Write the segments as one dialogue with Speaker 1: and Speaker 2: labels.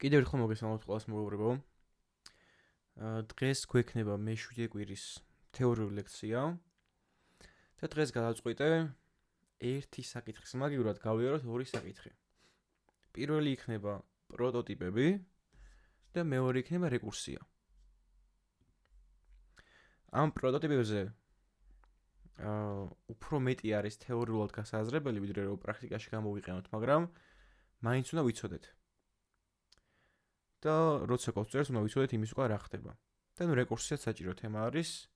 Speaker 1: კიდევ ერთხელ მოგესალმებით ყველას მეგობრებო. დღეს გვექნება მე-7 კვირის თეორიული ლექცია და დღეს გადავწყვიტე ერთი საკითხის მაგივრად გავიაროთ ორი საკითხი. პირველი იქნება პროტოტიპები და მეორე იქნება რეკურსია. ამ პროტოტიპებზე უფრო მეტი არის თეორიულად გასაზრებელი, ვიდრე რომ პრაქტიკაში გამოვიყენოთ, მაგრამ მაინც უნდა ვიცოდეთ. და როცა გვწევს, უნდა ვიცოდეთ იმის უკვე რა ხდება. და ნუ რეკურსიაც საჭირო თემა არის.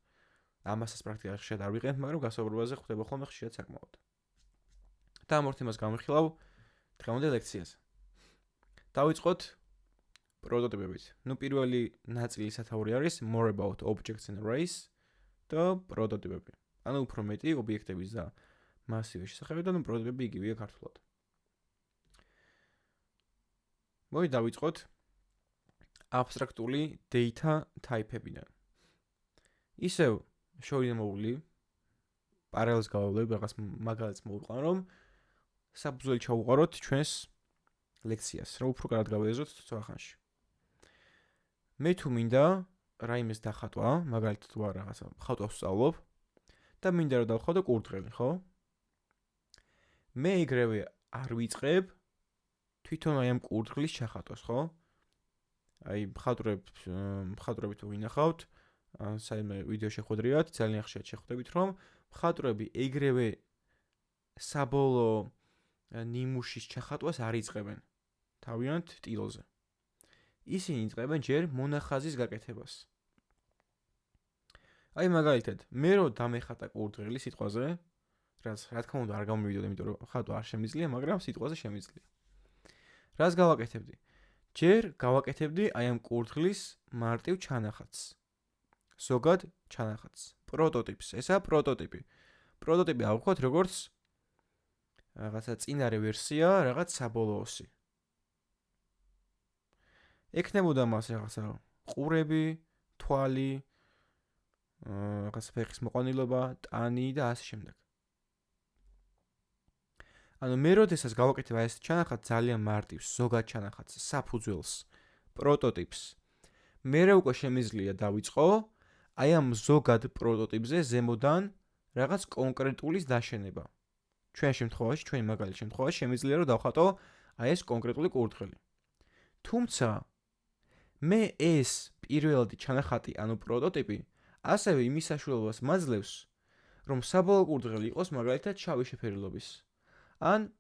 Speaker 1: ამასაც პრაქტიკაში ხშირად არ ვიყენებ, მაგრამ გასაუბრებაზე ხდება ხოლმე ხშირად საკმაოდ. და ამ ორ თემას გამიხილავ დღევანდელ ლექციაზე. დავიწყოთ პროტოტიპებით. ნუ პირველი ნაწილი სათაური არის more about objects and arrays და პროტოტიპები. ანუ უფრო მეტი ობიექტების და მასივის შესახებ და ნუ პროტოტიპები იგივეა ქართულად. მოდი დავიწყოთ აბსტრაქტული data type-ებიდან. ისევ შევიდემოვლი პარალელს გავავლებ, რაღაც მაგალითს მოვიყვან, რომ საფუძველი ჩავუყაროთ ჩვენს ლექციას, რომ უფრო კარგად გავიაზროთ სწორხანში. მე თუ მინდა რაიმეს დახატვა, მაგალითად ვარ რაღაცა ხატვას ვსწავლობ და მინდა რომ დავხატო კურდღელი, ხო? მე ეგრევე არ ვიწყებ თვითონ აი ამ კურდღლის ჩახატვას, ხო? აი მხატვრებით ვინახავთ, საიმე ვიდეო შეხვედრიათ, ძალიან ხშირად შეხვდებით, რომ მხატვრები ეგრევე საბოლოო ნიმუშის ჩახატვას არ იწყებენ თავიანთ ტილოზე. ისინი იწყებენ ჯერ მონახაზის გაკეთებას. აი მაგალითად, მე რო დამეხატა კურდღელი სიტყვაზე, რაც რა თქმა უნდა არ გამოვიდოდა, იმიტომ რომ ხატვა არ შემიძლია, მაგრამ სიტყვაზე შემიძლია. რას გავაკეთებდი? ჯერ გავაკეთებდი აი ამ კურდღლის მარტივ ჩანახატს. ზოგად ჩანახატს. პროტოტიპს. ესაა პროტოტიპი. პროტოტიპი ავხოთ როგორც რაღაცა წინარე ვერსია, რაღაც საბოლოოსი. ექნებოდა მას რაღაცა ყურები, თვალი, რაღაცა ფეხის მოყვანილობა, ტანი და ასე შემდეგ. ანუ მე როდესაც გავაკეთებ აი ეს ჩანახატს ძალიან მარტივს, ზოგად ჩანახატს, საფუძველს, პროტოტიპს. მე უკვე შემიძლია დავიწყო აი ამ ზოგად პროტოტიპზე ზემოდან რაღაც კონკრეტულის დაშენება. ჩვენი მაგალითი შემთხვევაში შემიძლია რომ დავხატო აი ეს კონკრეტული კურდღელი. თუმცა მე ეს პირველადი ჩანახატი, ანუ პროტოტიპი, ასევე იმის საშუალებას მაძლევს, რომ საბოლოო კურდღელი იყოს მაგალითად შავი შეფერილობის. ან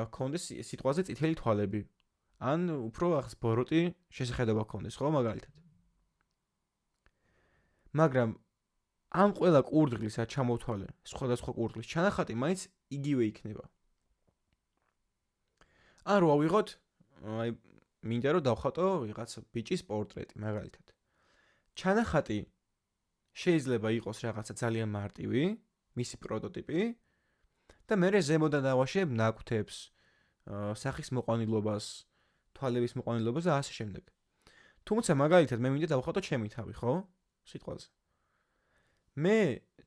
Speaker 1: ქონდეს სიტყვაზე წითელი თვალები. ან უფრო ახს ბოროტი შესახედობა ქონდეს, ხო, მაგალითად. მაგრამ ამ ყველა კურდღლის არ ჩამოვთვალე სხვადასხვა კურდღლის ჩანახატი მაინც იგივე იქნება. ან რო ავიღოთ, აი მინდა რომ დავხატო ვიღაც ბიჭის პორტრეტი, მაგალითად. ჩანახატი შეიძლება იყოს რაღაცა ძალიან მარტივი, მისი პროტოტიპი და მე ზემოდან დავაშენებ ნაკვთებს, სახის მოყვანილობას, თვალების მოყვანილობას და ასე შემდეგ. თუმცა მაგალითად მე მინდა დავხატო ჩემი თავი, ხო? სიტყვაზე. მე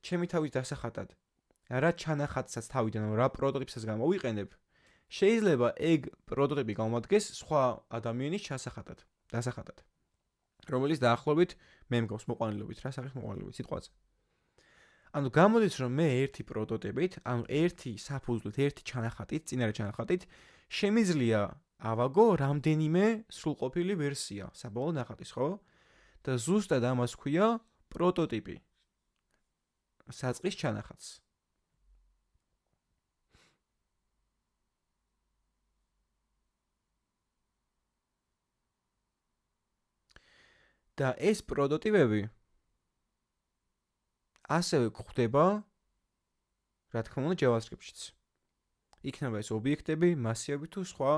Speaker 1: ჩემი თავის დასახატად რა ჩანახატსაც თავიდან რა პროტოტიპსაც გამოვიყენებ, შეიძლება ეგ პროტოტიპი გამომადგეს სხვა ადამიანის დასახატად, რომელიც დაახლოებით მე მგავს მოყვანილობით, რა სახის მოყვანილობით სიტყვაზე. ანუ გამოდის რომ მე ერთი პროტოტიპით, ანუ ერთი საფუძვლით, ერთი ჩანახატით, წინარე ჩანახატით შემიძლია ავაგო რამდენიმე სრულყოფილი ვერსია საბოლოო ნახატის, ხო? და ზუსტად ამას ქვია პროტოტიპი. საწყის ჩანახატს. და ეს პროტოტიპები ასევე გვხვდება, რა თქმა უნდა, JavaScript-შიც. იქნება ეს ობიექტები, მასივები თუ სხვა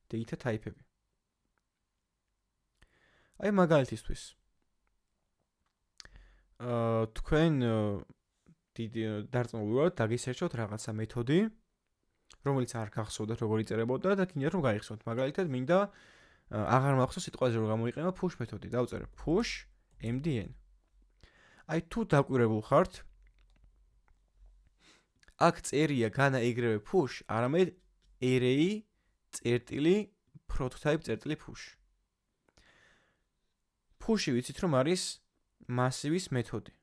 Speaker 1: data type-ები. აი მაგალითისთვის. თქვენ დიდი დარწმუნებულად დაგისერჩოთ რაღაცა მეთოდი, რომელიც არ გახსოვდათ როგორ იწერებოდა და გინდათ რომ გაიხსნათ. მაგალითად, მინდა აღარ მახსოვს სიტყვაზე რომ გამოიყენა push მეთოდი. დავწერე push mdn. აი თუ დაკვირებულ ხართ, აქ წერია განა ეგრევე push, არამედ array წერტილი prototype წერტილი push. push-ი ვიცით რომ არის massive-ის მეთოდი.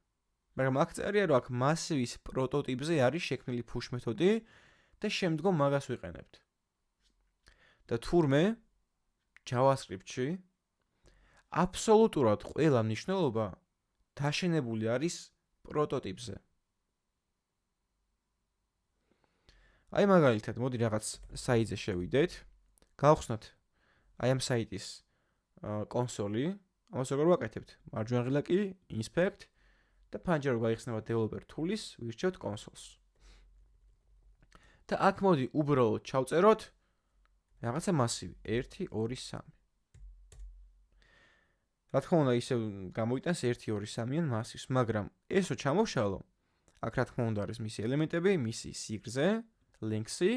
Speaker 1: მაგრამ აქ წერია რომ აქ massive-ის პროტოტიპზე არის შექმნილი push მეთოდი და შემდგომ მაგას ვიყენებთ. და თურმე JavaScript-ში აბსოლუტურად ყველა მნიშვნელობა დაშენებული არის პროტოტიპზე. აი მაგალითად, მოდი რაღაც საიტზე შევიდეთ. გავხსნათ აი ამ საიტის კონსოლი. ამას როგორ ვაკეთებთ? მარჯვენა ღილაკი, inspect და ფანჯარა გაიხსნება developer tool-ის, ვირჩევთ consoles. და აქ მოდი უბრალოდ ჩავწეროთ რაღაცა massive 1 2 3. რა თქმა უნდა, ისევ გამოიტანს 1 2 3-იან massive-ს, მაგრამ ესო ჩამოვშალო. აქ რა თქმა უნდა არის მისი ელემენტები, მისი სიგრძე, length-ი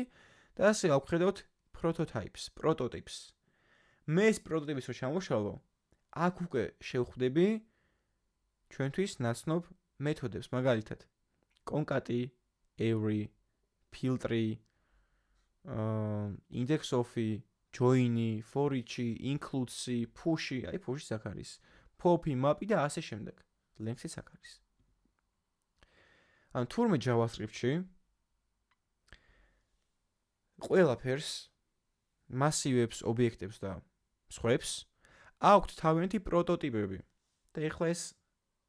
Speaker 1: და ასე გავხედავთ prototypes. მე ეს პროტოტიპის რო ჩამოვშალო, აქ უკვე შევხვდები ჩვენთვის ნაცნობ მეთოდებს, მაგალითად concat-ი, every, filter-ი, index-of-ი, join-ი, for-each-ი, includes-ი, push-ი, აი push-ის აქ არის, pop-ი, map-ი და ასე შემდეგ. length-იც აქ არის. ან თურმე JavaScript-ში ყველაფერს, massive-ებს, ობიექტებს და სხვებს აქვთ თავიანთი პროტოტიპები. და ეხლა ეს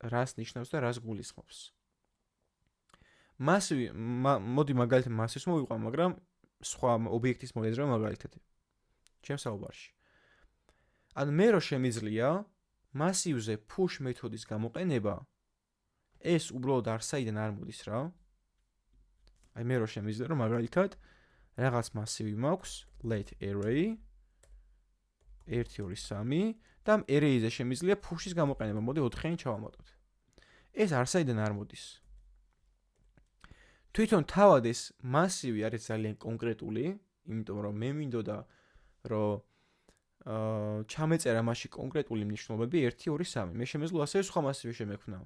Speaker 1: რას ნიშნავს და რას გულისხმობს. massive, მოდი მაგალითად massive-ს მოვიყვან, მაგრამ სხვა ობიექტის მოეძრა მაგალითად. ჩემს საუბარში. ან მე რო შემიძლია massive-ზე push მეთოდის გამოყენება, ეს უბრალოდ არსაიდან არ მოდის რა. აი მე რო შემიძლია რომ მაგალითად რაღაც massive მაქვს, let array 1 2 3 და ამ array-ზე შემიძლია push-ის გამოყენება. მოდი 4-იანი ჩავამატოთ. ეს არსაიდან არ მოდის. თვითონ თავად ეს massive არის ძალიან კონკრეტული, იმიტომ რომ მე მინდოდა რომ ჩამეწერა მასში კონკრეტული მნიშვნელობები 1 2 3. მე შემეძლო ასევე სხვა massive შემექმნა.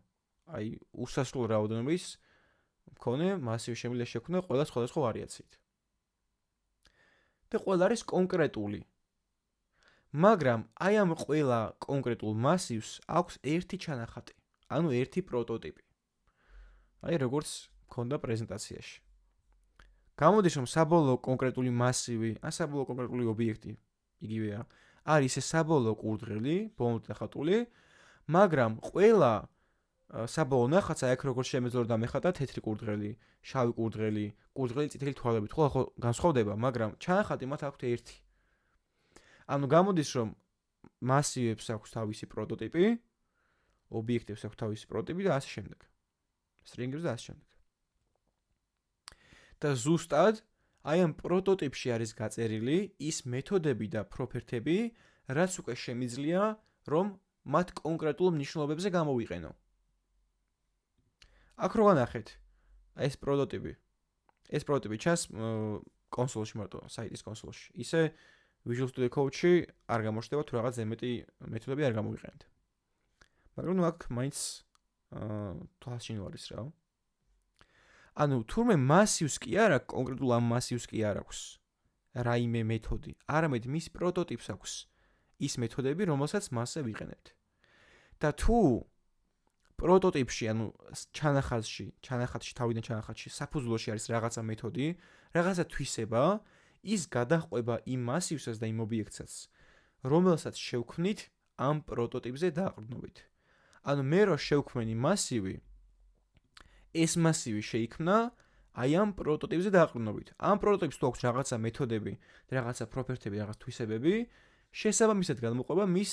Speaker 1: აი უსასრულო რაოდენობის მქონე massive შემიძლია შექმნა ყველა სხვადასხვა ვარიაციით. და ყველა არის კონკრეტული. მაგრამ აი ამ ყველა კონკრეტულ massive-ს აქვს ერთი ჩანახატი, ანუ ერთი პროტოტიპი. აი როგორც მქონდა პრეზენტაციაში. გამოდის რომ საბოლოო კონკრეტული massive-ი, ან საბოლოო კონკრეტული ობიექტი იგივეა, არის ეს საბოლოო კურდღელი, ბოლომდე დახატული, მაგრამ ყველა საბოლოო ნახატს აქ როგორც შემეძლო დამეხატა თეთრი კურდღელი, შავი კურდღელი, კურდღელი წითელი თვალებით, ხო განსხვავდება, მაგრამ ჩანახატი მათ აქვს ერთი. ანუ გამოდის რომ massive-ებს აქვს თავისი პროტოტიპი, ობიექტებს აქვს თავისი პროტოტიპი და ასე შემდეგ. string-ებს და ასე შემდეგ. და ზუსტად აი ამ პროტოტიპში არის გაწერილი ის მეთოდები და პროპერტები, რაც უკვე შემიძლია რომ მათ კონკრეტულ მნიშვნელობებზე გამოვიყენო. აქ რო განახეთ, აი ეს პროტოტიპი. ეს პროტოტიპი ჩანს კონსოლში მარტო, საიტის კონსოლში. ისე Visual Studio Code-ში არ გამოჩნდება თუ რაღაც ზემეტი მეთოდები არ გამოვიყენეთ. მაგრამ ნუ აქ მაინც თვალსჩინო არის რა. ანუ თურმე massive-ს კი არა, კონკრეტულ ამ massive-ს კი არ აქვს რაიმე მეთოდი, არამედ მის პროტოტიპს აქვს ის მეთოდები, რომელსაც მასზე ვიყენებთ. და თუ პროტოტიპში, ანუ ჩანახატში, თავიდან ჩანახატში, საფუძვლოში არის რაღაცა მეთოდი, რაღაცა თვისება, ის გადაჰყვება იმ massive-საც და იმ ობიექტსაც, რომელსაც შევქმნით ამ პროტოტიპზე დაყრდნობით. ანუ მე რო შევქმენი massive, ეს massive შეიქმნა აი ამ პროტოტიპზე დაყრდნობით. ამ პროტოტიპს თუ აქვს რაღაცა მეთოდები, რაღაცა პროპერტები, რაღაც თვისებები, შესაბამისად გამოყვება მის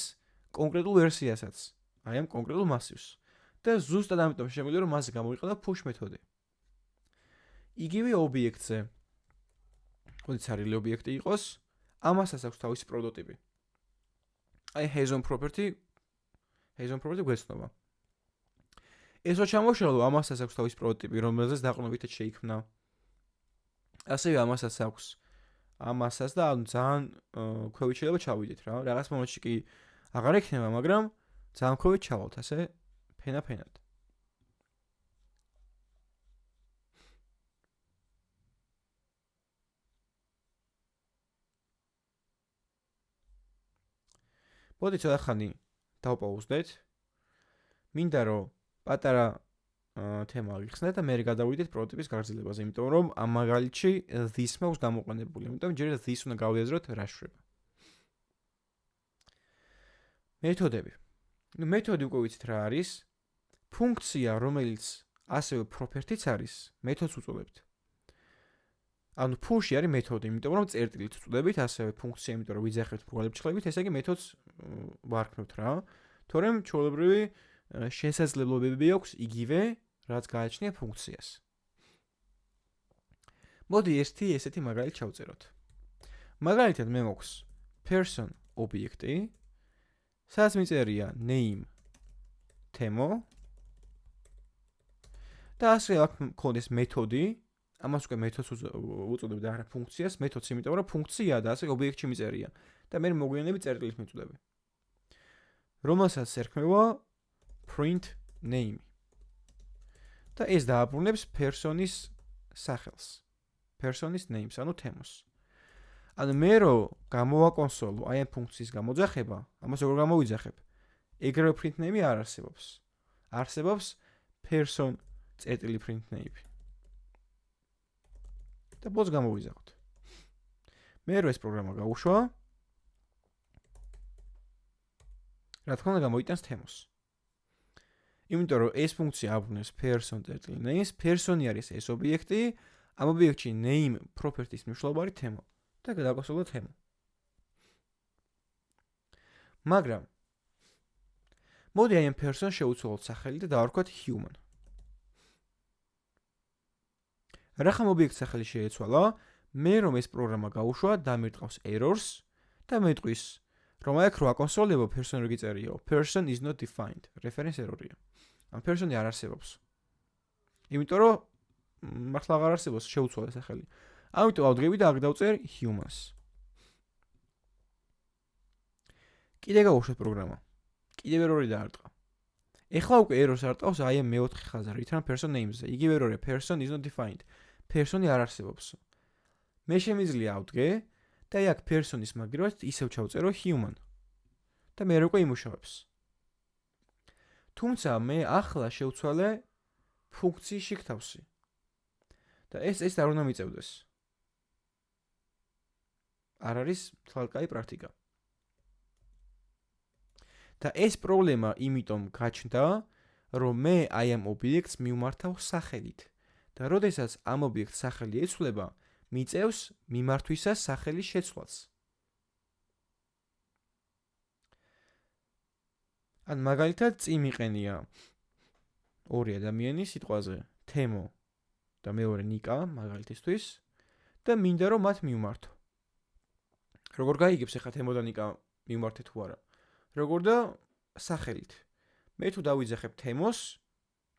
Speaker 1: კონკრეტულ ვერსიასაც, აი ამ კონკრეტულ massive-ს. და ზუსტად ამიტომ შემიძლია რომ მასზე გამოვიყენა push მეთოდი. იგივე ობიექტზე, როდესაც არილი ობიექტი იყოს, ამასაც აქვს თავისი პროტოტიპი. აი JSON property გვეცნობა. ეს რო ჩამოვშალო, ამასაც აქვს თავისი პროტოტიპი, რომელზეც დაყრდნობითაც შეიქმნა. ასევე ამასაც აქვს. ამასაც და ანუ ძალიან ქვევით შეიძლება ჩავიდეთ რა. რაღაც მომენტში კი აღარ ექნება, მაგრამ ძალიან ქვევით ჩავალთ, ასე ფენად. მოდით ახლა დავპაუზდეთ. მინდა რომ პატარა თემა აღიხსნათ და მე გადავიდეთ პროტოტიპის გაგრძელებაზე, იმიტომ რომ ამ მაგალითში this მაქვს გამოყენებული, იმიტომ ჯერ this უნდა გავიაზროთ რა შვება. მეთოდები. მეთოდი უკვე ვიცით რა არის. ფუნქცია, რომელიც ასევე property-ც არის, მეთოდს უწოდებთ. ანუ push-ი არის მეთოდი, იმიტომ რომ წერტილით უწოდებით, ასევე ფუნქცია, იმიტომ რომ ვიძახებთ პროგრამებს, ესე იგი მეთოდს ვარქმევთ რა. თორემ ჩვეულებრივი შესაძლებლობები აქვს იგივე, რაც გააჩნია ფუნქციას. მოდი ესეთი მაგალითი ჩავწეროთ. მაგალითად მე მაქვს person ობიექტი, სადაც მიწერია name თემო და ასე აქ მქონდეს მეთოდი, ამას უკვე მეთოდს უწოდებთ და არა ფუნქციას, მეთოდს, იმიტომ რომ ფუნქციაა და ასე ობიექტში მიწერია და მე მოგვიანებით წერტილით მიწოდები. რომელსაც ერქმევა print name. და ეს დააბრუნებს person-ის სახელს. person-ის names, ანუ თემოს. ანუ მე რომ გამოვაკონსოლო აი ამ ფუნქციის გამოძახება, ამას როგორ გამოვიძახებ? ეგრევე print name არ არსებობს. არსებობს person წერტილი print name. და ბოლოს გამოვიძახოთ. მე რო ეს პროგრამა გავუშვა, რა თქმა უნდა გამოიტანს თემოს. იმიტომ რომ ეს ფუნქცია აბრუნებს person წერტილი names, person-ი არის ეს ობიექტი, ამ ობიექტში name property-ის მნიშვნელობა არის თემო და გადავაკონსოლო თემო. მაგრამ მოდი აი ამ person შევუცვალოთ სახელი და დავარქვათ human. რახან ობიექტს სახელი შეეცვალა, მე რომ ეს პროგრამა გავუშვა, დამირტყავს errors და მეტყვის რომ აქ რო აკონსოლებო person რო გიწერიო, person is not defined, reference error-ია. ამ person-ი არ არსებობს. იმიტომ რომ მართლა აღარ არსებობს შეუცვალე სახელი. ამიტომ ავდგები და აქ დავწერ humans. კიდე გავუშვათ პროგრამა. კიდევ error-ი დაარტყა. ეხლა უკვე errors არტყავს აი ამ მეოთხე ხაზზე, return person names-ზე. იგივე error-ია, person is not defined. person-ი არ არსებობს. მე შემიძლია ავდგე და აქ person-ის მაგივრად ისევ ჩავწერო human. და მე უკვე იმუშავებს. თუმცა მე ახლა შევცვალე ფუნქციის შიგთავსი. და ეს არ უნდა მიწევდეს. არ არის თვალკაი პრაქტიკა. და ეს პრობლემა იმიტომ გაჩნდა, რომ მე აი ამ ობიექტს მივმართავ სახელით. და როდესაც ამ ობიექტს სახელი ეცვლება, მიწევს მიმართვისას სახელის შეცვლას. ან მაგალითად წინ მიყენია ორი ადამიანი სიტყვაზე თემო და მეორე ნიკა მაგალითისთვის და მინდა რომ მათ მივმართო. როგორ გაიგებს ახლა თემო და ნიკა მივმართე თუ არა? როგორ და სახელით. მე თუ დავიძახებ თემოს,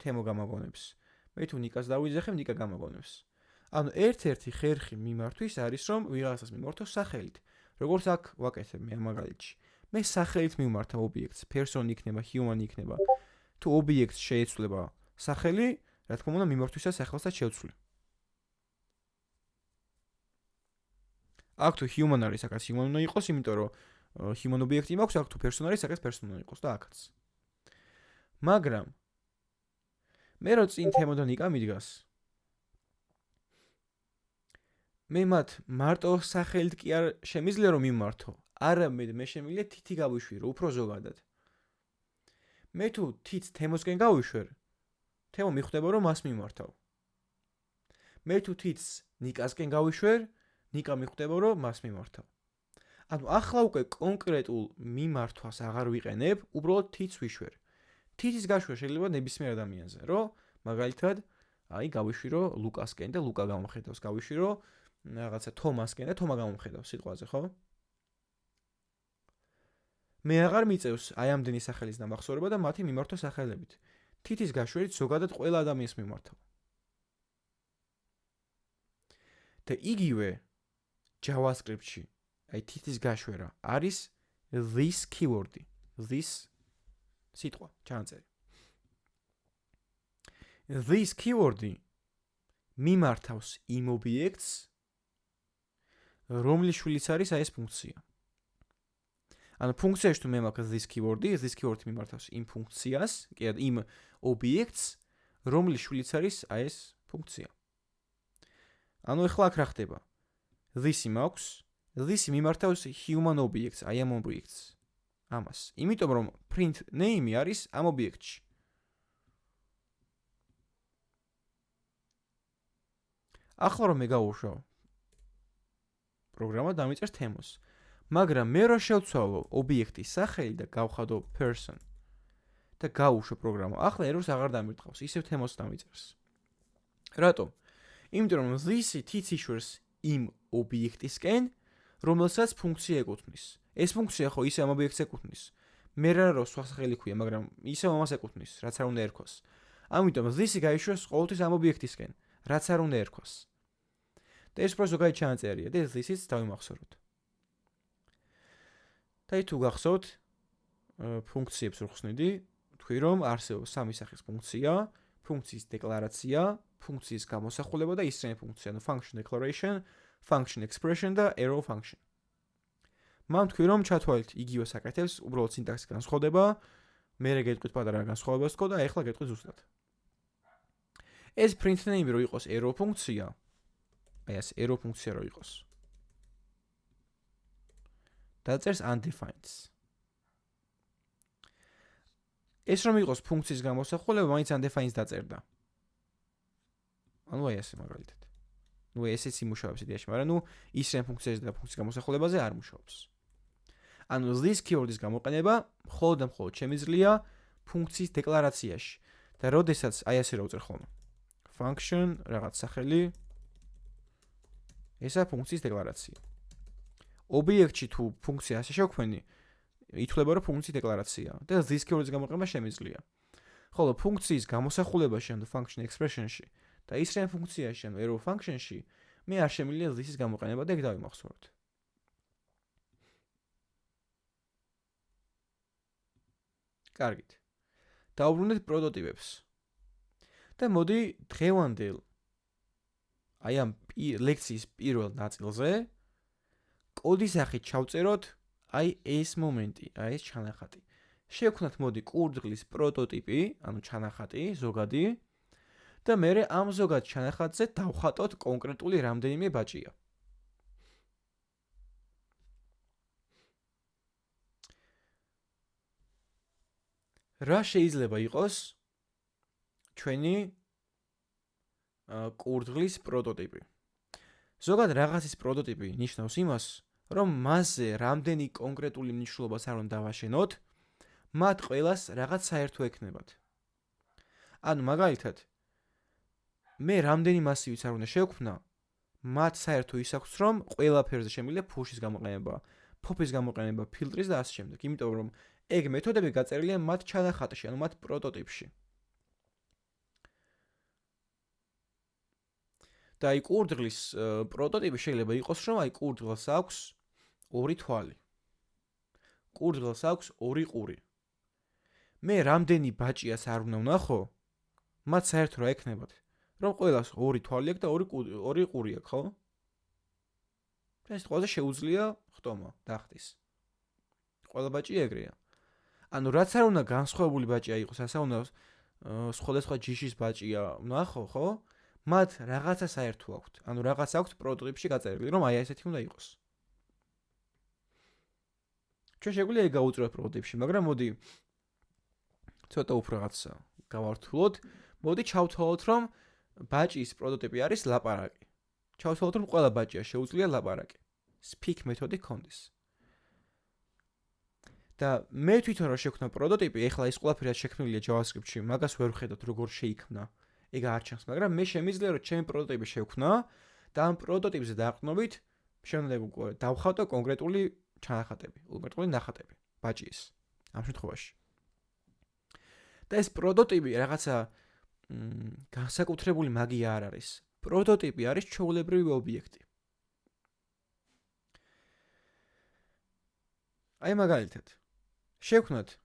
Speaker 1: თემო გამოგონებს. მე თუ ნიკას დავიძახებ, ნიკა გამოგონებს. ანუ ერთ-ერთი ხერხი მიმართვის არის რომ ვიღაცას მიმართო სახელით. როგორც აქ ვაკეთებ მე ამ მაგალითში. მე სახელით მიმართავ ობიექტს, person იქნება, human იქნება. თუ ობიექტს შეეცვლება სახელი, რა თქმა უნდა მიმართვისას სახელსაც შევცვლი. აქ თუ human არის, აქაც human უნდა იყოს, იმიტომ რომ human ობიექტი მაქვს, აქ თუ person არის, აქაც person უნდა იყოს და აქაც. მაგრამ მე რო წინ თემო და ნიკა მიდგას, მე მათ მარტო სახელით კი არ შემიძლია რომ მიმართო. არამედ მე შემიძლია თითი გავიშვირო, უფრო ზოგადად. მე თუ თითს თემოსკენ გავიშვერ, თემო მიხვდება რომ მას მიმართავ. მე თუ თითს ნიკასკენ გავიშვერ, ნიკა მიხვდება რომ მას მიმართავ. ანუ ახლა უკვე კონკრეტულ მიმართვას აღარ ვიყენებ, უბრალოდ თითს ვიშვერ. თითის გაშვება შეიძლება ნებისმიერ ადამიანზე, რომ მაგალითად, აი გავიშვირო ლუკასკენ და ლუკა გამომხედავს, გავიშვირო რაღაცა თომასკენ და თომა გამომხედავს სიტყვაზე, ხო? მე აღარ მიწევს აი ამდენი სახელის დამახსოვრება და მათი მიმართვა სახელებით. თითის გაშვერით ზოგადად ყველა ადამიანს მიმართავ. და იგივე JavaScript-ში აი თითის გაშვერა არის this keyword-ი, this სიტყვა, ჩანაწერი. This keyword-ი მიმართავს იმ ობიექტს, რომლის შვილიც არის აი ეს ფუნქცია. ანუ ფუნქციაში თუ მე მაქვს this keyword-ი, this keyword-ი მიმართავს იმ ფუნქციას, კი არა, იმ ობიექტს, რომლის შვილიც არის აი ეს ფუნქცია. ანუ ეხლა აქ რა ხდება? This მაქვს, this მიმართავს human objects, აი ამ ობიექტს. ამას. იმიტომ რომ print name არის ამ ობიექტში. ახლა რომ მე გავუშვავ პროგრამა დამიწერს თემოს. მაგრამ მე რო შევცვალო ობიექტის სახელი და გავხადო person და გავუშვო პროგრამა, ახლა errors აღარ დამირთყავს, ისევ თემოს დამიწერს. რატომ? იმიტომ რომ this-ი თიც იშვერს იმ ობიექტისკენ, რომელსაც ფუნქცია ეკუთვნის. ეს ფუნქცია ხო ისე ამ ობიექტს ეკუთვნის. მე რა რო სხვა სახელი ქვია, მაგრამ ისევ ამას ეკუთვნის, რაც არ უნდა ერქვას. ამიტომ this-ი გაიშვერს ყოველთვის ამ ობიექტისკენ, რაც არ უნდა ერქვას. და ეს უფრო ზოგადად ჩანაწერია და this-იც დავიმახსოვროთ. და თუ გახსოვთ ფუნქციებს რო ხსნიდი, თქვი რომ არსებობს სამი სახის ფუნქცია, ფუნქციის დეკლარაცია, ფუნქციის გამოსახულება და ისრენი ფუნქცია, ანუ function declaration, function expression და arrow function. მან თქვი რომ ჩათვალეთ იგივე საკეთებს, უბრალოდ სინტაქსი განსხვავდება, მე გეტყვით პატარა განსხვავებას თქო და ეხლა გეტყვით ზუსტად. ეს print name რო იყოს arrow ფუნქცია, აი ეს arrow ფუნქცია რო იყოს. დაწერს undefined. ეს რომ იყოს ფუნქციის გამოსახულება, მაინც undefined დაწერდა. ანუ აი ესე მაგალითად. ნუ ესეც იმუშავებს იდეაში, მაგრამ ნუ ისრენ ფუნქციაზე და ფუნქციის გამოსახულებაზე არ მუშაობს. ანუ this keyword-ის გამოყენება მხოლოდ და მხოლოდ შემიძლია ფუნქციის დეკლარაციაში. და როდესაც აი ასე რა უწერ ხოლმე. function რაღაც სახელი ესა ფუნქციის დეკლარაცია. ობიექტში თუ ფუნქცია ასე შევქმნი, ითვლება რომ ფუნქციის დეკლარაცია და this keyword-ის გამოყენება შემიძლია. ხოლო ფუნქციის გამოსახულებაში, ანუ function expression-ში და ისრენ ფუნქციაში, ანუ arrow function-ში, მე არ შემიძლია this-ის გამოყენება და ეგ დავიმახსოვროთ. კარგით. დავუბრუნდეთ პროტოტიპებს. და მოდი დღევანდელ აი ამ ლექციის პირველ ნაწილზე კოდის სახით ჩავწეროთ აი ეს მომენტი, აი ეს ჩანახატი. შევქმნათ მოდი კურდღლის პროტოტიპი, ანუ ჩანახატი, ზოგადი და მე ამ ზოგად ჩანახატზე დავხატოთ კონკრეტული რამდენიმე ბაჭია. რა შეიძლება იყოს ჩვენი კურდღლის პროტოტიპი? ზოგადად რაღაცის პროტოტიპი ნიშნავს იმას, რომ მასზე რამდენი კონკრეტული მნიშვნელობას არ უნდა დავაშენოთ, მათ ყველას რაღაც საერთო ექნებათ. ანუ მაგალითად, მე რამდენი მასივიც არ უნდა შევქმნა, მათ საერთო ის აქვს, რომ ყველაფერზე შემიძლია push-ის გამოყენება, pop-ის გამოყენება, ფილტრის და ასე შემდეგ. იმიტომ რომ ეგ მეთოდები გაწერილია მათ ჩანახატში, ანუ მათ პროტოტიპში. და აი კურდღლის პროტოტიპი შეიძლება იყოს, რომ აი კურდღელს აქვს ორი თვალი. კურდღელს აქვს ორი ყური. მე რამდენი ბაჭიას არ უნდა ვნახო, მათ საერთო რა ექნებათ, რომ ყველას ორი თვალი აქვს და ორი ყური აქვს, ხო? ეს ყველაზე შეუძლია ხტომა, დახტის. ყველა ბაჭი ეგრეა. ანუ რაც არ უნდა განსხვავებული ბაჭია იყოს, ასე უნდა სხვადასხვა ჯიშის ბაჭია ვნახო, ხო? მათ რაღაცა საერთო აქვთ. ანუ რაღაც აქვთ პროტოტიპში გაწერილი, რომ აი ესეთი უნდა იყოს. ჩვენ შეგვიძლია ეგ გავუწროთ პროტოტიპში, მაგრამ მოდი ცოტა უფრო რაღაცა გავართულოთ. მოდი ჩავთვალოთ, რომ ბაჭის პროტოტიპი არის ლაპარაკი. ჩავთვალოთ, რომ ყველა ბაჭია შეუძლია ლაპარაკი. speak მეთოდი გქონდეს. და მე თვითონ რა შექმნა პროტოტიპი, ეხლა ეს ყველაფერი შექმნილია JavaScript-ში, მაგას ვერ ვხედავთ როგორ შეიქმნა. ეგ არ ჩანს, მაგრამ მე შემიძლია რომ ჩემი პროტოტიპი შევქმნა და ამ პროტოტიპზე დაყრდნობით შემდგომ დავხატო კონკრეტული ჩანახატები, კონკრეტული ნახატები ბაჭის ამ შემთხვევაში. და ეს პროტოტიპი რაღაცა განსაკუთრებული მაგია არ არის. პროტოტიპი არის ჩვეულებრივი ობიექტი. აი მაგალითად შევქმნათ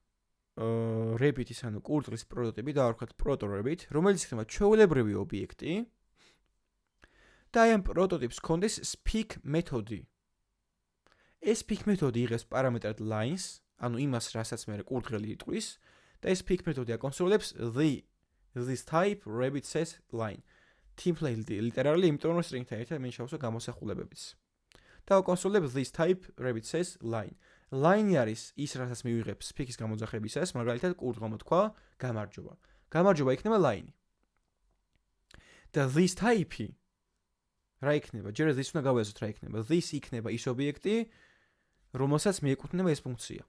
Speaker 1: Rabbit-ის ანუ კურდღლის პროტოტიპი დავარქვათ proto-rabbit, რომელიც იქნება ჩვეულებრივი ობიექტი და აი ამ პროტოტიპს ჰქონდეს speak მეთოდი. ეს pick მეთოდი იღებს პარამეტრად lines, ანუ იმას, რასაც მე კურდღელი იტყვის, და ეს pick მეთოდი აკონსტროლებს this type rabbit says line. Template literally იმიტომ რომ string-თან ერთად მე შევსო გამოსახულებებიც. და აკონსტროლებს this type rabbit says line. Line არის ის, რასაც მივიღებს pick-ის გამოძახებისას, მაგალითად კურდღა მოთქვა გამარჯობა. გამარჯობა იქნება line. და this type რა იქნება? ჯერ this უნდა გავიაზროთ რა იქნება. This იქნება ის ობიექტი, რომელსაც მიეკუთვნება ეს ფუნქცია.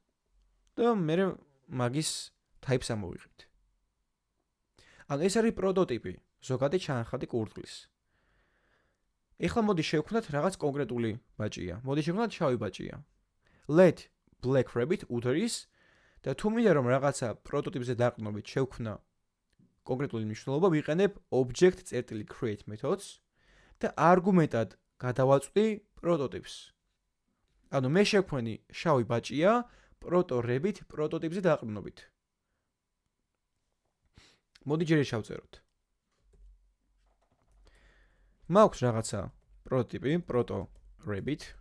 Speaker 1: და მე მაგის types ამოვიღებთ. ანუ ეს არის პროტოტიპი, ზოგადი ჩანახატი კურდღლის. ეხლა მოდი შევქმნათ რაღაც კონკრეტული ბაჭია. მოდი შევქმნათ შავი ბაჭია. Let black rabbit უდრის და თუ მინდა რომ რაღაცა პროტოტიპზე დაყრდნობით შევქმნა კონკრეტული მნიშვნელობა, ვიყენებ object.create მეთოდს და არგუმენტად გადავაწვდი პროტოტიპს. ანუ მე შევქმნი შავი ბაჭია proto rabbit პროტოტიპზე დაყრდნობით. მოდი ჯერ შევწეროთ. მაქვს რაღაცა პროტოტიპი proto rabbit.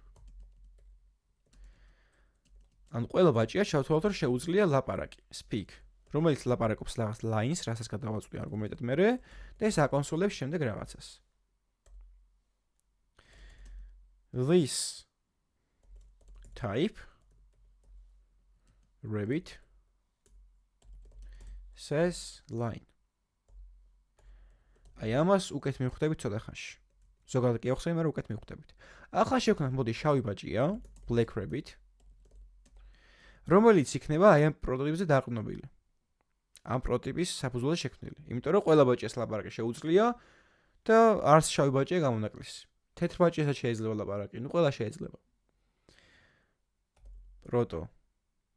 Speaker 1: ანუ ყველა ბაჭია შევთვალოთ რომ შეუძლია ლაპარაკი, speak, რომელიც ლაპარაკობს რაღაც lines, რასაც გადავაწვდი არგუმენტად მერე და ეს აკონსოლებს შემდეგ რაღაცას. This type rabbit says line. აი ამას უკეთ მივხვდებით ცოტა ხანში. ზოგადად კი ახსენე, მაგრამ უკეთ მივხვდებით. ახლა შევქმნათ მოდი შავი ბაჭია, black rabbit, რომელიც იქნება აი ამ პროტოტიპზე დაყრდნობილი. ამ პროტოტიპის საფუძველზე შექმნილი. იმიტომ რომ ყველა ბაჭიას ლაპარაკი შეუძლია და არც შავი ბაჭია გამონაკლისი. თეთრ ბაჭიასაც შეიძლება ლაპარაკი, ნუ ყველა შეიძლება. proto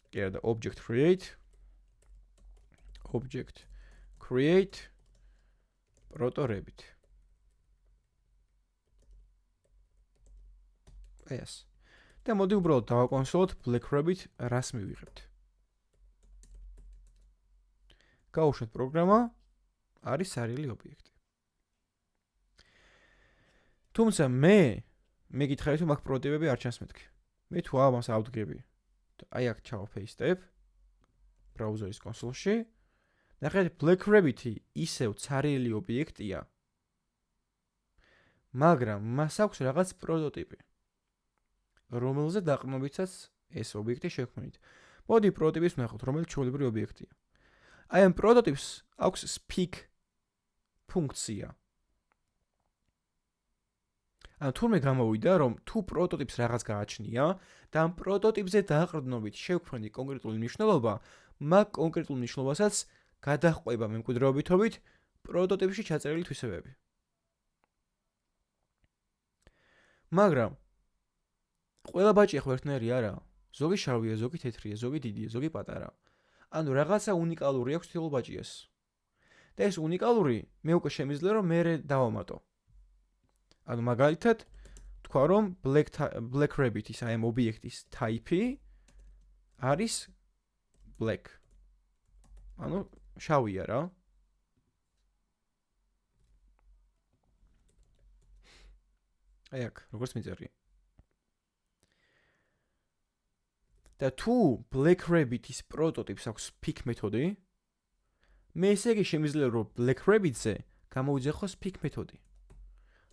Speaker 1: კი არა და object create proto rabbit. ეს. და მოდი უბრალოდ დავაკონსოლოთ black rabbit რას მივიღებთ. გავუშვათ პროგრამა, არის სარიელი ობიექტი. თუმცა მე გითხარით რომ აქ პროტოტიპები არ ჩანს მეთქი. მე თუ ამას ავდგები. აი აქ ჩავაფეისტებ ბრაუზერის კონსოლში. ნახეთ black rabbit-ი ისევ სარიელი ობიექტია. მაგრამ მას აქვს რაღაც პროტოტიპი. რომელზე დაყრდნობითაც ეს ობიექტი შექმნით. მოდი პროტოტიპის ვნახოთ, რომელიც ჩვეულებრივი ობიექტია. აი ამ პროტოტიპს აქვს speak ფუნქცია. ანუ თურმე გამოვიდა, რომ თუ პროტოტიპს რაღაც გააჩნია და ამ პროტოტიპზე დაყრდნობით შევქმნი კონკრეტული მნიშვნელობა, მაგ კონკრეტულ მნიშვნელობასაც გადაჰყვება მემკვიდრეობითობით პროტოტიპში ჩაწერილი თვისებები. მაგრამ ყველა ბაჭია ხო ერთნაირი არა? ზოგი შავია, ზოგი თეთრია, ზოგი დიდია, ზოგი პატარა. ანუ რაღაცა უნიკალური აქვს თითოეულ ბაჭიას. და ეს უნიკალური მე უკვე შემიძლია რომ მე დავამატო. ანუ მაგალითად თქვა რომ black rabbit-ის აი ამ ობიექტის type-ი არის black. ანუ შავია რა. აი აქ როგორც მიწერია. და თუ black rabbit-ის პროტოტიპს აქვს pick მეთოდი, მე ესე იგი შემიძლია რომ black rabbit-ზე გამოვიძახოს pick მეთოდი.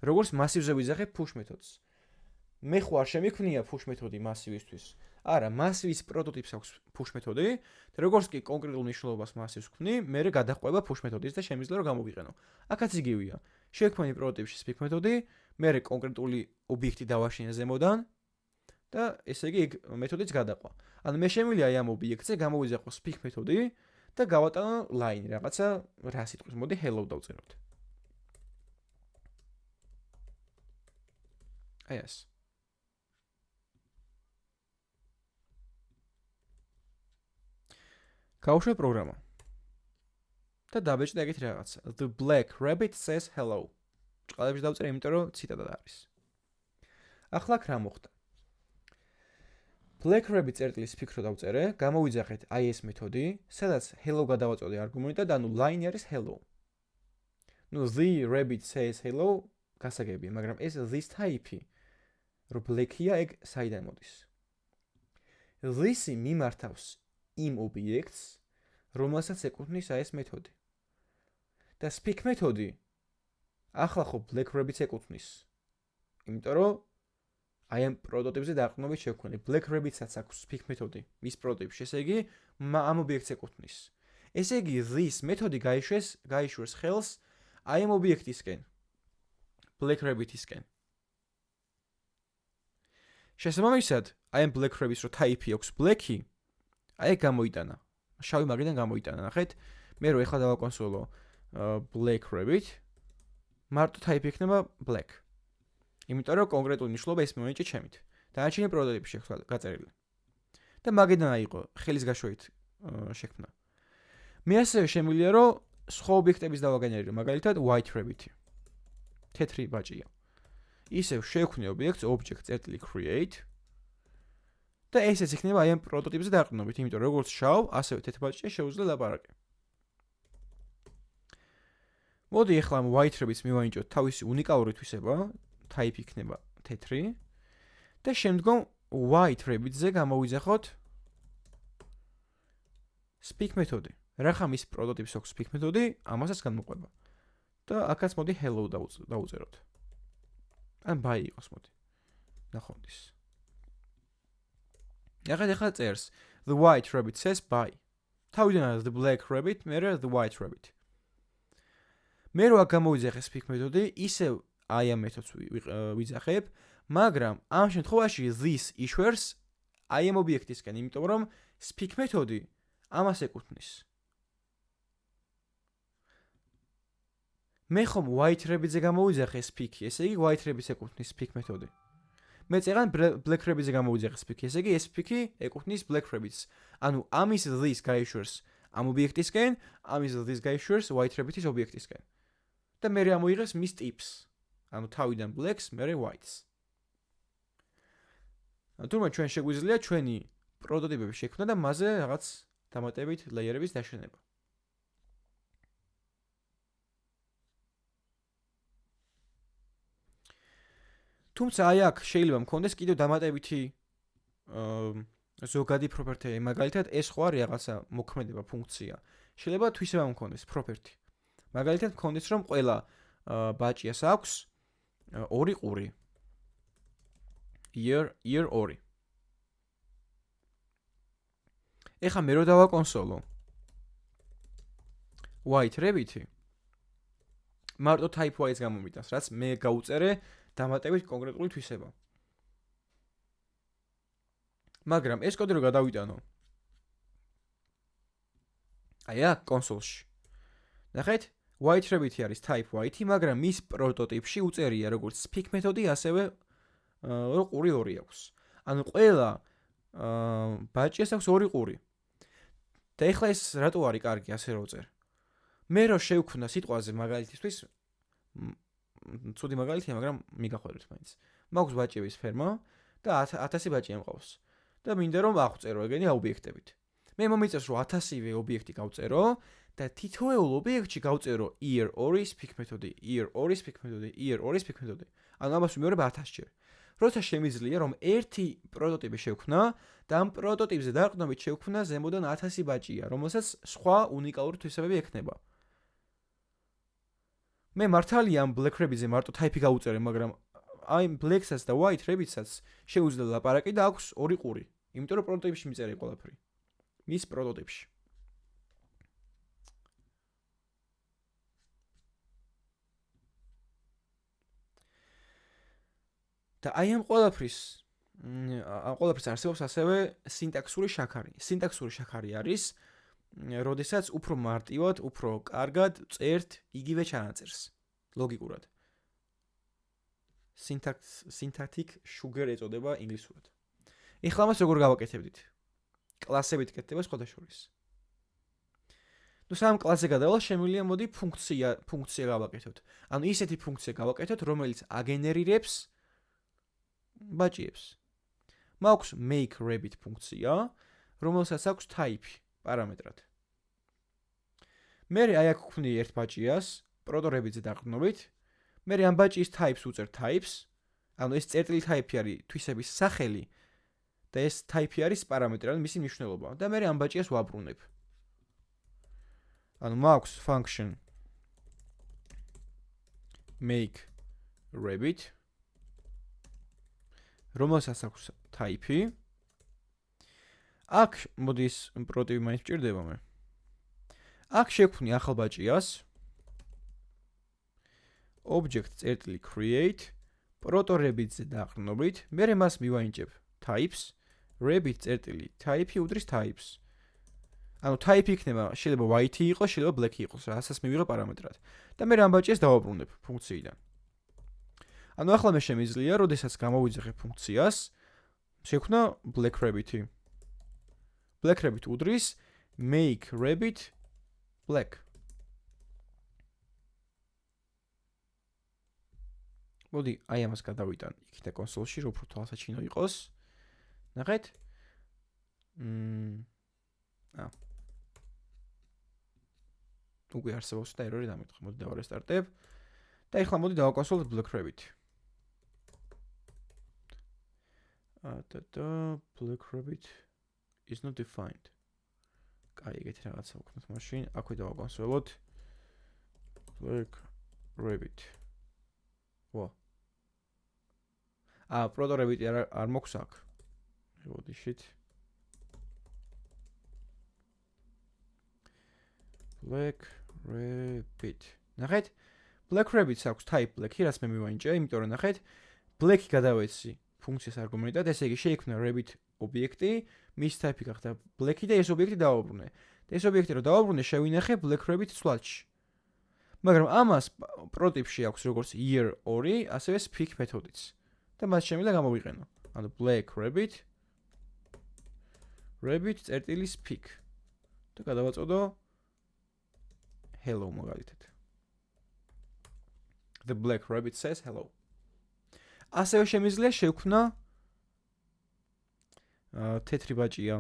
Speaker 1: როგორც მასივზე ვიძახებ push მეთოდს. მე ხო არ შემიქმნია push მეთოდი მასივისთვის. არა, მასივის პროტოტიპს აქვს push მეთოდი და როგორც კი კონკრეტულ მნიშვნელობას მასივს ვქმნი, მე გადაჰყვება push მეთოდის და შემიძლია რომ გამოვიყენო. აქაც იგივეა. შევქმნი პროტოტიპში pick მეთოდი, მე კონკრეტული ობიექტი დავაშინე ზემოდან და ესე იგი მეთოდიც გადაყვა. ანუ მე შემიძლია აი ამ ობიექტზე გამოვიძახოს pick მეთოდი და გავატანო line რაღაცა რა სიტყვის. მოდი hello დავწეროთ. აი ეს. გავუშვათ პროგრამა. და დაბეჭდი ეგეთ რაღაცა. The black rabbit says hello. ჭყალებში დავწერე, იმიტომ რომ ციტატად არის. ახლა რა მოხდა? black rabbit წერტილის ფიქრო დავწერე, გამოვიძახეთ აი ეს მეთოდი, სადაც hello გადავაწოდე არგუმენტად, ანუ line არის hello. ნუ the rabbit says hello გასაგებია, მაგრამ ეს this type-ი რო black-ია, ეგ საიდან მოდის? this მიმართავს იმ ობიექტს, რომელსაც ეკუთვნის ეს მეთოდი. და speak მეთოდი ახლა ხო Black Rabbit-ს ეკუთვნის. იმიტომ რომ ამ პროტოტიპზე დაყრდნობით შევქმნი. Black Rabbit-საც აქვს speak მეთოდი მის პროტოტიპში, ესე იგი ამ ობიექტს ეკუთვნის. ესე იგი this მეთოდი გაიშვეს ხელს ამ ობიექტისკენ. Black Rabbit-ისკენ. შესაბამისად, ამ Black Rabbit-ს რო type-ი აქვს black-ი, აი გამოიტანა. შავი მაგიდან გამოიტანა, ნახეთ. მე რო ეხლა დავაკონსოლო Black Rabbit, მარტო type იქნება black. იმიტომ რომ კონკრეტული ნიშნულობა ეს მომენტში ჩემით. დანარჩენი პროტოტიპში ხვალ გაწერილი. და მაგიდან აიყო ხელის გაშვით შექმნა. მე ასევე შემიძლია რომ სხვა ობიექტების დავაგენერო, მაგალითად white rabbit-ი. თეთრი ბაჭია. ისევ შევქმნი ობიექტს object.create და ესეც იქნება აი ამ პროტოტიპზე დაყრდნობით, იმიტომ რომ როგორც შავ, ასევე თეთრ ბაჭია შეუძლია ლაპარაკი. მოდი ახლა ამ white rabbit-ს მივანიჭოთ თავისი უნიკალური თვისება, type იქნება თეთრი და შემდგომ white rabbit-ზე გამოვიძახოთ speak მეთოდი. რახა მის პროტოტიპს აქვს speak მეთოდი, ამასაც განმოყვება. და აქაც მოდი hello დაუწეროთ. ან bye იყოს მოდი. ნახოთ ის. ახლა წერს the white rabbit says bye. თავიდან the black rabbit, მერე the white rabbit. მე რო აქ გამოვიძახე speak მეთოდი, ისევ აი ამ მეთოდს ვიძახებ, მაგრამ ამ შემთხვევაში this იშვერს აი ამ ობიექტისკენ, იმიტომ რომ speak მეთოდი ამას ეკუთვნის. მე ხომ white rabbit-ზე გამოვიძახე speak-ი, ესე იგი white rabbit-ს ეკუთვნის speak მეთოდი. მე წერან black rabbit-ზე გამოვიძახე speak-ი, ესე იგი ეს speak-ი ეკუთვნის black rabbit-ს. ანუ ამის this გაიშვერს ამ ობიექტისკენ, ამის this გაიშვერს white rabbit-ის ობიექტისკენ. და მე ამოიღეს მის ტიპს. ანუ თავიდან black-ს, მერე white-ს. თუმცა ჩვენ შეგვიძლია ჩვენი პროტოტიპები შექმნა და მასზე რაღაც დამატებით ლეიერების დაშენება. თუმცა აი აქ შეიძლება მქონდეს კიდევ დამატებითი ზოგადი property-ები, მაგალითად ეს ხო არის რაღაცა მოქმედება ფუნქცია. შეიძლება თვისება მქონდეს property. მაგალითად მქონდეს რომ ყველა ბაჭიას აქვს ორი ყური. ear 2. ეხა მე რო დავაკონსოლო white rabbit-ი მარტო type white-ს გამომიტანს, რაც მე გავუწერე დამატებით კონკრეტული თვისება. მაგრამ ეს კოდი რო გადავიტანო აი აქ კონსოლში. ნახეთ, white rabbit-ი არის type white-ი, მაგრამ მის პროტოტიპში უწერია როგორც speak მეთოდი, ასევე რომ ყური 2 აქვს. ანუ ყველა ბაჭიას აქვს ორი ყური. და ეხლა ეს რატო არის კარგი ასე რო წერ? მე რო შევქმნა სიტყვაზე მაგალითისთვის ცუდი მაგალითია, მაგრამ მიგახვედრეთ მაინც. მაქვს ბაჭიების ფერმა და 1000 ბაჭია მყავს. და მინდა რომ აღწერო ეგენი ობიექტებით. მე მომიწევს რომ 1000-ვე ობიექტი გავწერო და თითოეულ ობიექტში გავწერო ear 2 speak მეთოდი, ear 2 speak მეთოდი, ear 2 speak მეთოდი. ანუ ამას ვიმეორებ 1000 ჯერ. როცა შემიძლია რომ ერთი პროტოტიპი შევქმნა და ამ პროტოტიპზე დაყრდნობით შევქმნა ზემოდან 1000 ბაჭია, რომელსაც სხვა უნიკალური თვისებები ექნება. მე მართალია ამ black rabbit-ზე მარტო type-ი გავუწერე, მაგრამ აი black-საც და white rabbit-საც შეუძლია ლაპარაკი და აქვს ორი ყური. იმიტომ რომ პროტოტიპში მიწერე ყველაფერი. მის პროტოტიპში. და აი ამ ყველაფრის არსებობს ასევე სინტაქსური შაქარი. სინტაქსური შაქარი არის, როდესაც უფრო მარტივად, უფრო კარგად წერთ იგივე ჩანაწერს. ლოგიკურად. Syntactic sugar ეწოდება ინგლისურად. ეხლა ამას როგორ გავაკეთებდით? კლასებით კეთდება სხვადასხვაის. ნუ სამ კლასზე გადავალ, შემიძლია მოდი ფუნქცია გავაკეთოთ. ანუ ისეთი ფუნქცია გავაკეთოთ, რომელიც აგენერირებს ბაჭიებს. მაქვს make rabbit ფუნქცია, რომელსაც აქვს type პარამეტრად. მე აი აქ ვქმნი ერთ ბაჭიას, proto rabbit-ზე დაყრდნობით. მე ამ ბაჭის types უწერ types, ანუ ეს წერტილი type-ი არის თვისების სახელი და ეს type არის პარამეტრი, ანუ მისი მნიშვნელობა. და მე ამ ბაჭიას ვაბრუნებ. ანუ მაქვს function make rabbit რომელსაც აქვს type-ი. აქ მოდის პროტოტიპი მაინც მჭირდება მე. აქ შევქმნი ახალ ბაჭიას object.create proto-rabbit-ზე დაყრდნობით, მე მას მივაინჭებ types rabbit.type უდრის types. ანუ type იქნება შეიძლება white იყოს, შეიძლება black იყოს, რასაც მივიღე პარამეტრად. და მე ამ ბაჭიას დავაბრუნებ ფუნქციიდან. ანუ ახლა მე შემიძლია, როდესაც გამოვიძახე ფუნქციას, შევქნა black rabbit-ი. Black rabbit უდრის make rabbit black. მოდი, აი ამას გადავიტან იქით კონსოლში, რომ უფრო თვალსაჩინო იყოს. ნახეთ? უკვე არსებობს და ერორი დამეთქვა. მოდი დავარესტარტებ. და ეხლა მოდი დავაკონსოლებ black rabbit. Black rabbit is not defined. კაი, ეგეთი რაღაცა ვქნათ მაშინ. აქვე დავაკონსოლოთ black rabbit. ვა. proto rabbit არ მოქვს აქ. მოდიშით. black rabbit. ნახეთ? black rabbit-ს აქვს type black-ი, რაც მე მივაინჭე, იმიტომ რომ ნახეთ, black-ი გადავეცი ფუნქციის არგუმენტად, ესე იგი შეიქმნა rabbit ობიექტი, მის type-ი გახდა black-ი და ეს ობიექტი დავაბრუნე. და ეს ობიექტი რომ დავაბრუნე, შევინახე black rabbit სვლაჩში. მაგრამ ამას პროტოტიპში აქვს როგორც year 2, ასევე speak მეთოდიც. და მას შემიძლია გამოვიყენო. ანუ black rabbit speak. და გადავაწოდო hello მაგალითად. The black rabbit says hello. ასევე შემიძლია შევქმნა თეთრი ბაჭია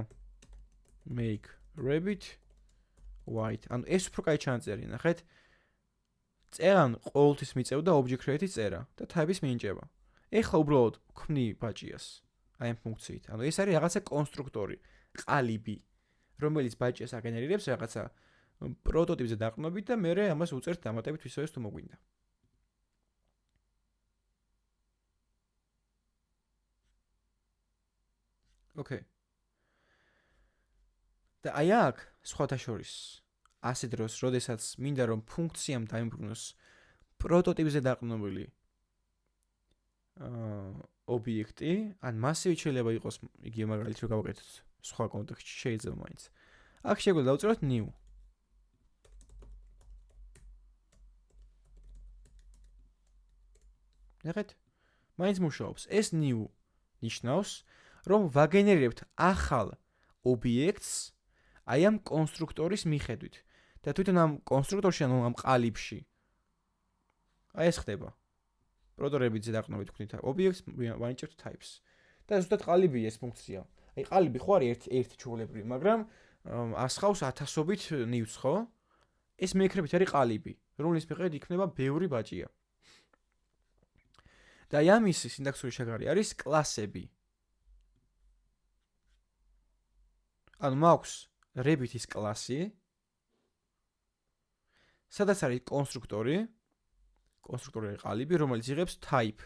Speaker 1: make rabbit white. ანუ ეს უფრო კაი ჩანწერია, ნახეთ. წერან ყოველთვის მიწევდა object create-ის წერა და type-ის მიინჭება. ეხლა უბრალოდ ვქმნი ბაჭიას აი ამ ფუნქციით. ანუ ეს არის რაღაცა კონსტრუქტორი, ყალიბი, რომელიც ბაჭიას აგენერირებს რაღაცა პროტოტიპზე დაყრდნობით და მე ამას უწერთ დამატებით ისე თუ მოგვინდა. Okay. და აი აქ სხვათა შორის ასე დროს, როდესაც მინდა რომ ფუნქციამ დაიმბრუნოს პროტოტიპზე დაყრდნობილი ობიექტი, ან მასივით შეიძლება იყოს, იგივე მაგალითად რომ გავაკეთოთ სხვა კონტექსტში შეიძლება მაინც. აქ შეგვიძლია დავწეროთ new. ნახეთ? მაინც მუშაობს. ეს new ნიშნავს, რომ ვაგენერირებთ ახალ ობიექტს აი ამ კონსტრუქტორის მიხედვით. და თვითონ ამ კონსტრუქტორში, ანუ ამ ყალიბში აი ეს ხდება. proto-rabbit-ზე დაყრდნობით ვქნით ობიექტს, ვაინჭებთ types. და ზუსტად ყალიბია ეს ფუნქცია. აი ყალიბი ხო არის ერთი ჩვეულებრივი, მაგრამ ასხავს ათასობით new-ს, ხო? ეს მექრებით არის ყალიბი, რომლის მიხედვით იქნება ბევრი ბაჭია. და აი ამის სინტაქსური შეგარი არის კლასები. ანუ მაქვს rabbit-ის კლასი, სადაც არის კონსტრუქტორი ყალიბი, რომელიც იღებს type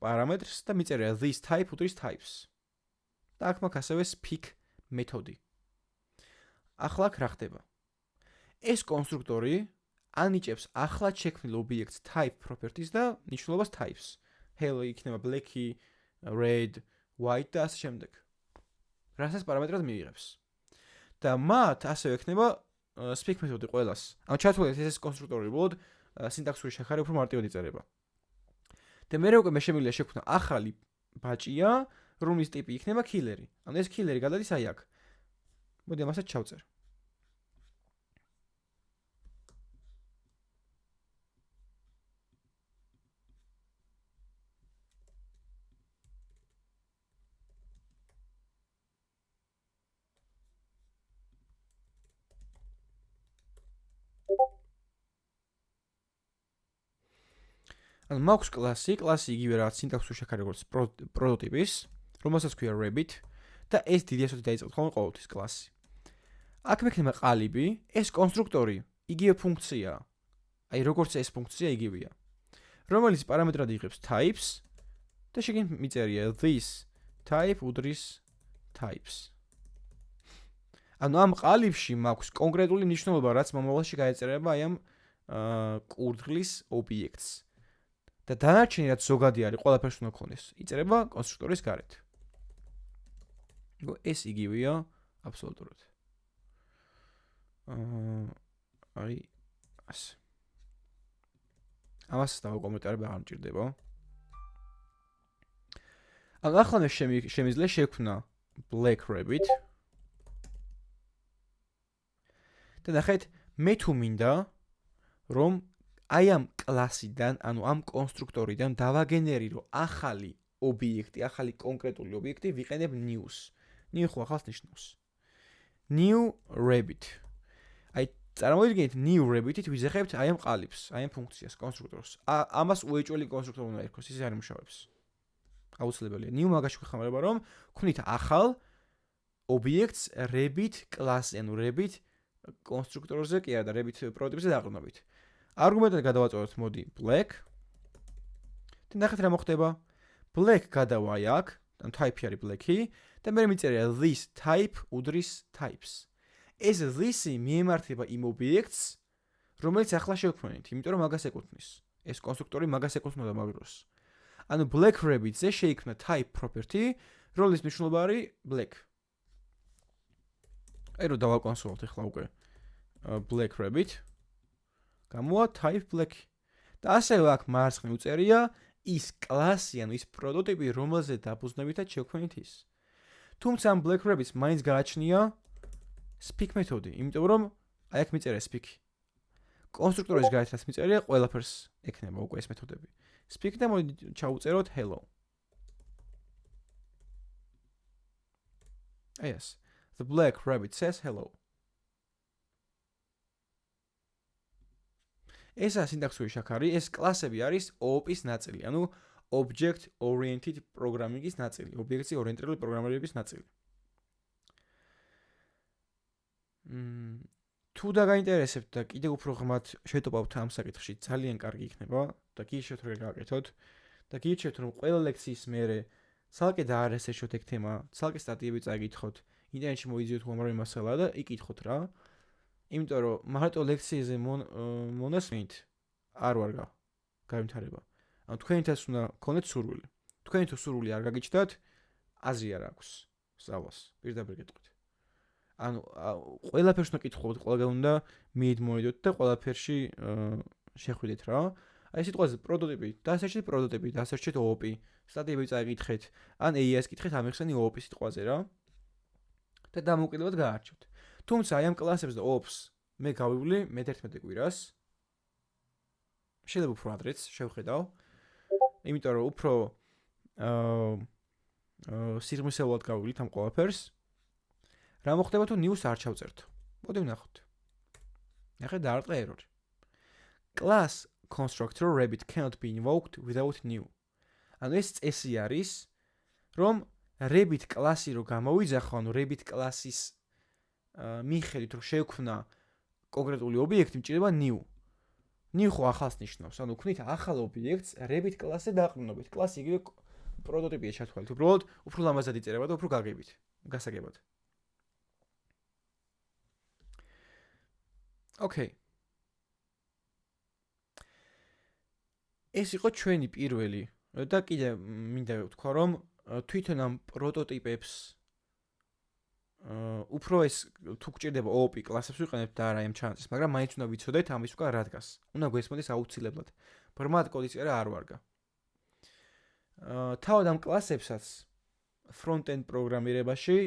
Speaker 1: პარამეტრს და მიწერია this type უდრის types. და აქ მაქვს ასევე speak მეთოდი. ახლა აქ რა ხდება? ეს კონსტრუქტორი ანიჭებს ახლად შექმნილ ობიექტს type properties და ნიშნულობას types. Hello იქნება black-ი, red, white და ასე შემდეგ. რასაც პარამეტრად მიიღებს. და მათ ასევე ექნება speak მეთოდი ყველას. ანუ ჩათვალეთ ეს კონსტრუქტორი უბრალოდ სინტაქსური შეხარე უფრო მარტივად იწერება. და მე უკვე მე შემიძლია შექმნა ახალი ბაჭია, რომლის ტიპი იქნება killer-ი. ანუ ეს killer-ი გადადის აი აქ. მოდი ამასაც ჩავწერ. ანუ მაქვს კლასი იგივე რაღაც სინტაქსური შეხარე როგორც პროტოტიპის. რომელსაც ქვია Rabbit და ეს დიდი ასოთი დაიწყოთ ხოლმე ყოველთვის კლასი. აქ მექნება ყალიბი, ეს კონსტრუქტორი იგივე ფუნქციაა. აი როგორც ეს ფუნქცია იგივეა. რომელიც პარამეტრად იღებს types და შეგინ მიწერია this type უდრის types. ანუ ამ ყალიბში მაქვს კონკრეტული ნიშნულობა, რაც მომავალში გაეწერება აი ამ კურდღლის ობიექტს. და დანარჩენი რაც ზოგადი არის, ყველაფერს უნდა გქონდეს, იწერება კონსტრუქტორის გარეთ. ეს იგივეა აბსოლუტურად. აი ასე. ამას დავაკომენტარებ, აღარ მჭირდება. ახლა მე შემიძლია შექმნა Black Rabbit. და ნახეთ, მე თუ მინდა რომ აი ამ კლასიდან, ანუ ამ კონსტრუქტორიდან დავაგენერირო ახალი ობიექტი, ახალი კონკრეტული ობიექტი, ვიყენებ new-ს. New ხო ახალს ნიშნავს. New Rabbit. აი წარმოვიდგინეთ new Rabbit-ით ვიზახებთ აი ამ ყალიბს, აი ამ ფუნქციას, კონსტრუქტორს. ამას უეჭველი კონსტრუქტორი უნდა იყოს, ისე არ იმუშავებს. აუცილებელია. New მაგაში გვიხმარება რომ ვქნით ახალ ობიექტს Rabbit კლასზე, ანუ Rabbit კონსტრუქტორზე კი არა და Rabbit პროტოტიპზე დაყრდნობით. არგუმენტად გადავაწყვეტთ მოდი black. და ნახეთ რა მოხდება. Black გადავა აი აქ, ანუ type არის black-ი და მე მიწერია this type უდრის types. ეს this-ი მიემართება იმ ობიექტს, რომელიც ახლა შევქმნით, იმიტომ რომ მაგას ეკუთვნის. ეს კონსტრუქტორი მაგას ეკუთვნოდა მაგ დროს. ანუ Black Rabbit-ზე შეიქმნა type property, რომლის მნიშვნელობა არის black. აი რომ დავაკონსოლოთ ახლა უკვე Black Rabbit. გამოვა type black. და ასევე აქ მარცხნივ უწერია ის კლასი, ანუ ის პროტოტიპი, რომელზე დაფუძნებითად შევქმნით ის. თუმცა ამ Black Rabbit-ს მაინც გააჩნია speak მეთოდი, იმიტომ რომ აი აქ მიწერია speak. კონსტრუქტორის გარეთ რაც მიწერია, ყველაფერს ექნება უკვე ეს მეთოდები. Speak და მოდი ჩაუწეროთ hello. Yes. The Black Rabbit says hello. ესა სინტაქსური შაქარი, ეს კლასები არის OOP-ის ნაწილი, ანუ Object Oriented Programming-ის ნაწილი, ობიექტზე ორიენტირებული პროგრამირების ნაწილი. თუ დაგაინტერესებთ და კიდევ უფრო ღრმად შეტყობავთ ამ საკითხში, ძალიან კარგი იქნება და გიჩვენოთ რომ გააკეთოთ და გიჩვენოთ რომ ყველა ლექციის მერე ცალკე დაარესერჩოთ ეგ თემა, ცალკე სტატიები წაიკითხოთ, ინტერნეტში მოიძიოთ უამრავი მასალა და იკითხოთ რა. იმიტომ რომ მარტო ლექციაზე მონასმით არ ვარ გამითარება. ანუ თქვენითაც უნდა გქონდეთ სურვილი. თქვენი თუ სურვილი არ გაგიჩნდათ, აზრი არ აქვს სწავლას. პირდაპირ გეტყვით. ანუ ყველაფერს უნდა კითხოთ, ყველგან უნდა მიიდმოიდოთ და ყველაფერში შეხვიდეთ რა. აი სიტყვაზე პროტოტიპი, დასერჩეთ პროტოტიპი, დასერჩეთ OOP, სტატიები წაიკითხეთ, ან AES კითხეთ ამიხსენი OOP სიტყვაზე რა. და დამოუკიდებლად გაარჩევთ. თუმცა აი ამ კლასებს და OOP-ს მე გავივლი მე-11 კვირას. შეიძლება უფრო ადრეც შევხედავ. იმიტომ რომ უფრო სიღრმისეულად გავივლით ამ ყველაფერს. რა მოხდება თუ new-ს არ ჩავწერთ? მოდი ვნახოთ. ნახეთ დაარტყა error. Class constructor Rabbit cannot be invoked without new. ანუ ეს წესი არის, რომ Rabbit კლასი რო გამოვიძახო, ანუ Rabbit კლასის მიხედვით რომ შევქმნა კონკრეტული ობიექტი, მჭირდება new. New ხო ახალს ნიშნავს, ანუ ვქნით ახალ ობიექტს Rabbit კლასზე დაყრდნობით. კლასი იგივე პროტოტიპია ჩათვალეთ, უბრალოდ უფრო ლამაზად იწერება და უფრო გაგებით, გასაგებად. Okay. ეს იყო ჩვენი პირველი და კიდე მინდა ვთქვა რომ თვითონ ამ პროტოტიპებს უფრო ეს თუ გჭირდება OOP კლასებს ვიყენებთ და არა ამ ჩანაწეს, მაგრამ მაინც უნდა ვიცოდეთ ამის უკან რა დგას. უნდა გვესმოდეს აუცილებლად. ბრმად კოდის წერა არ ვარგა. თავად ამ კლასებსაც front-end პროგრამირებაში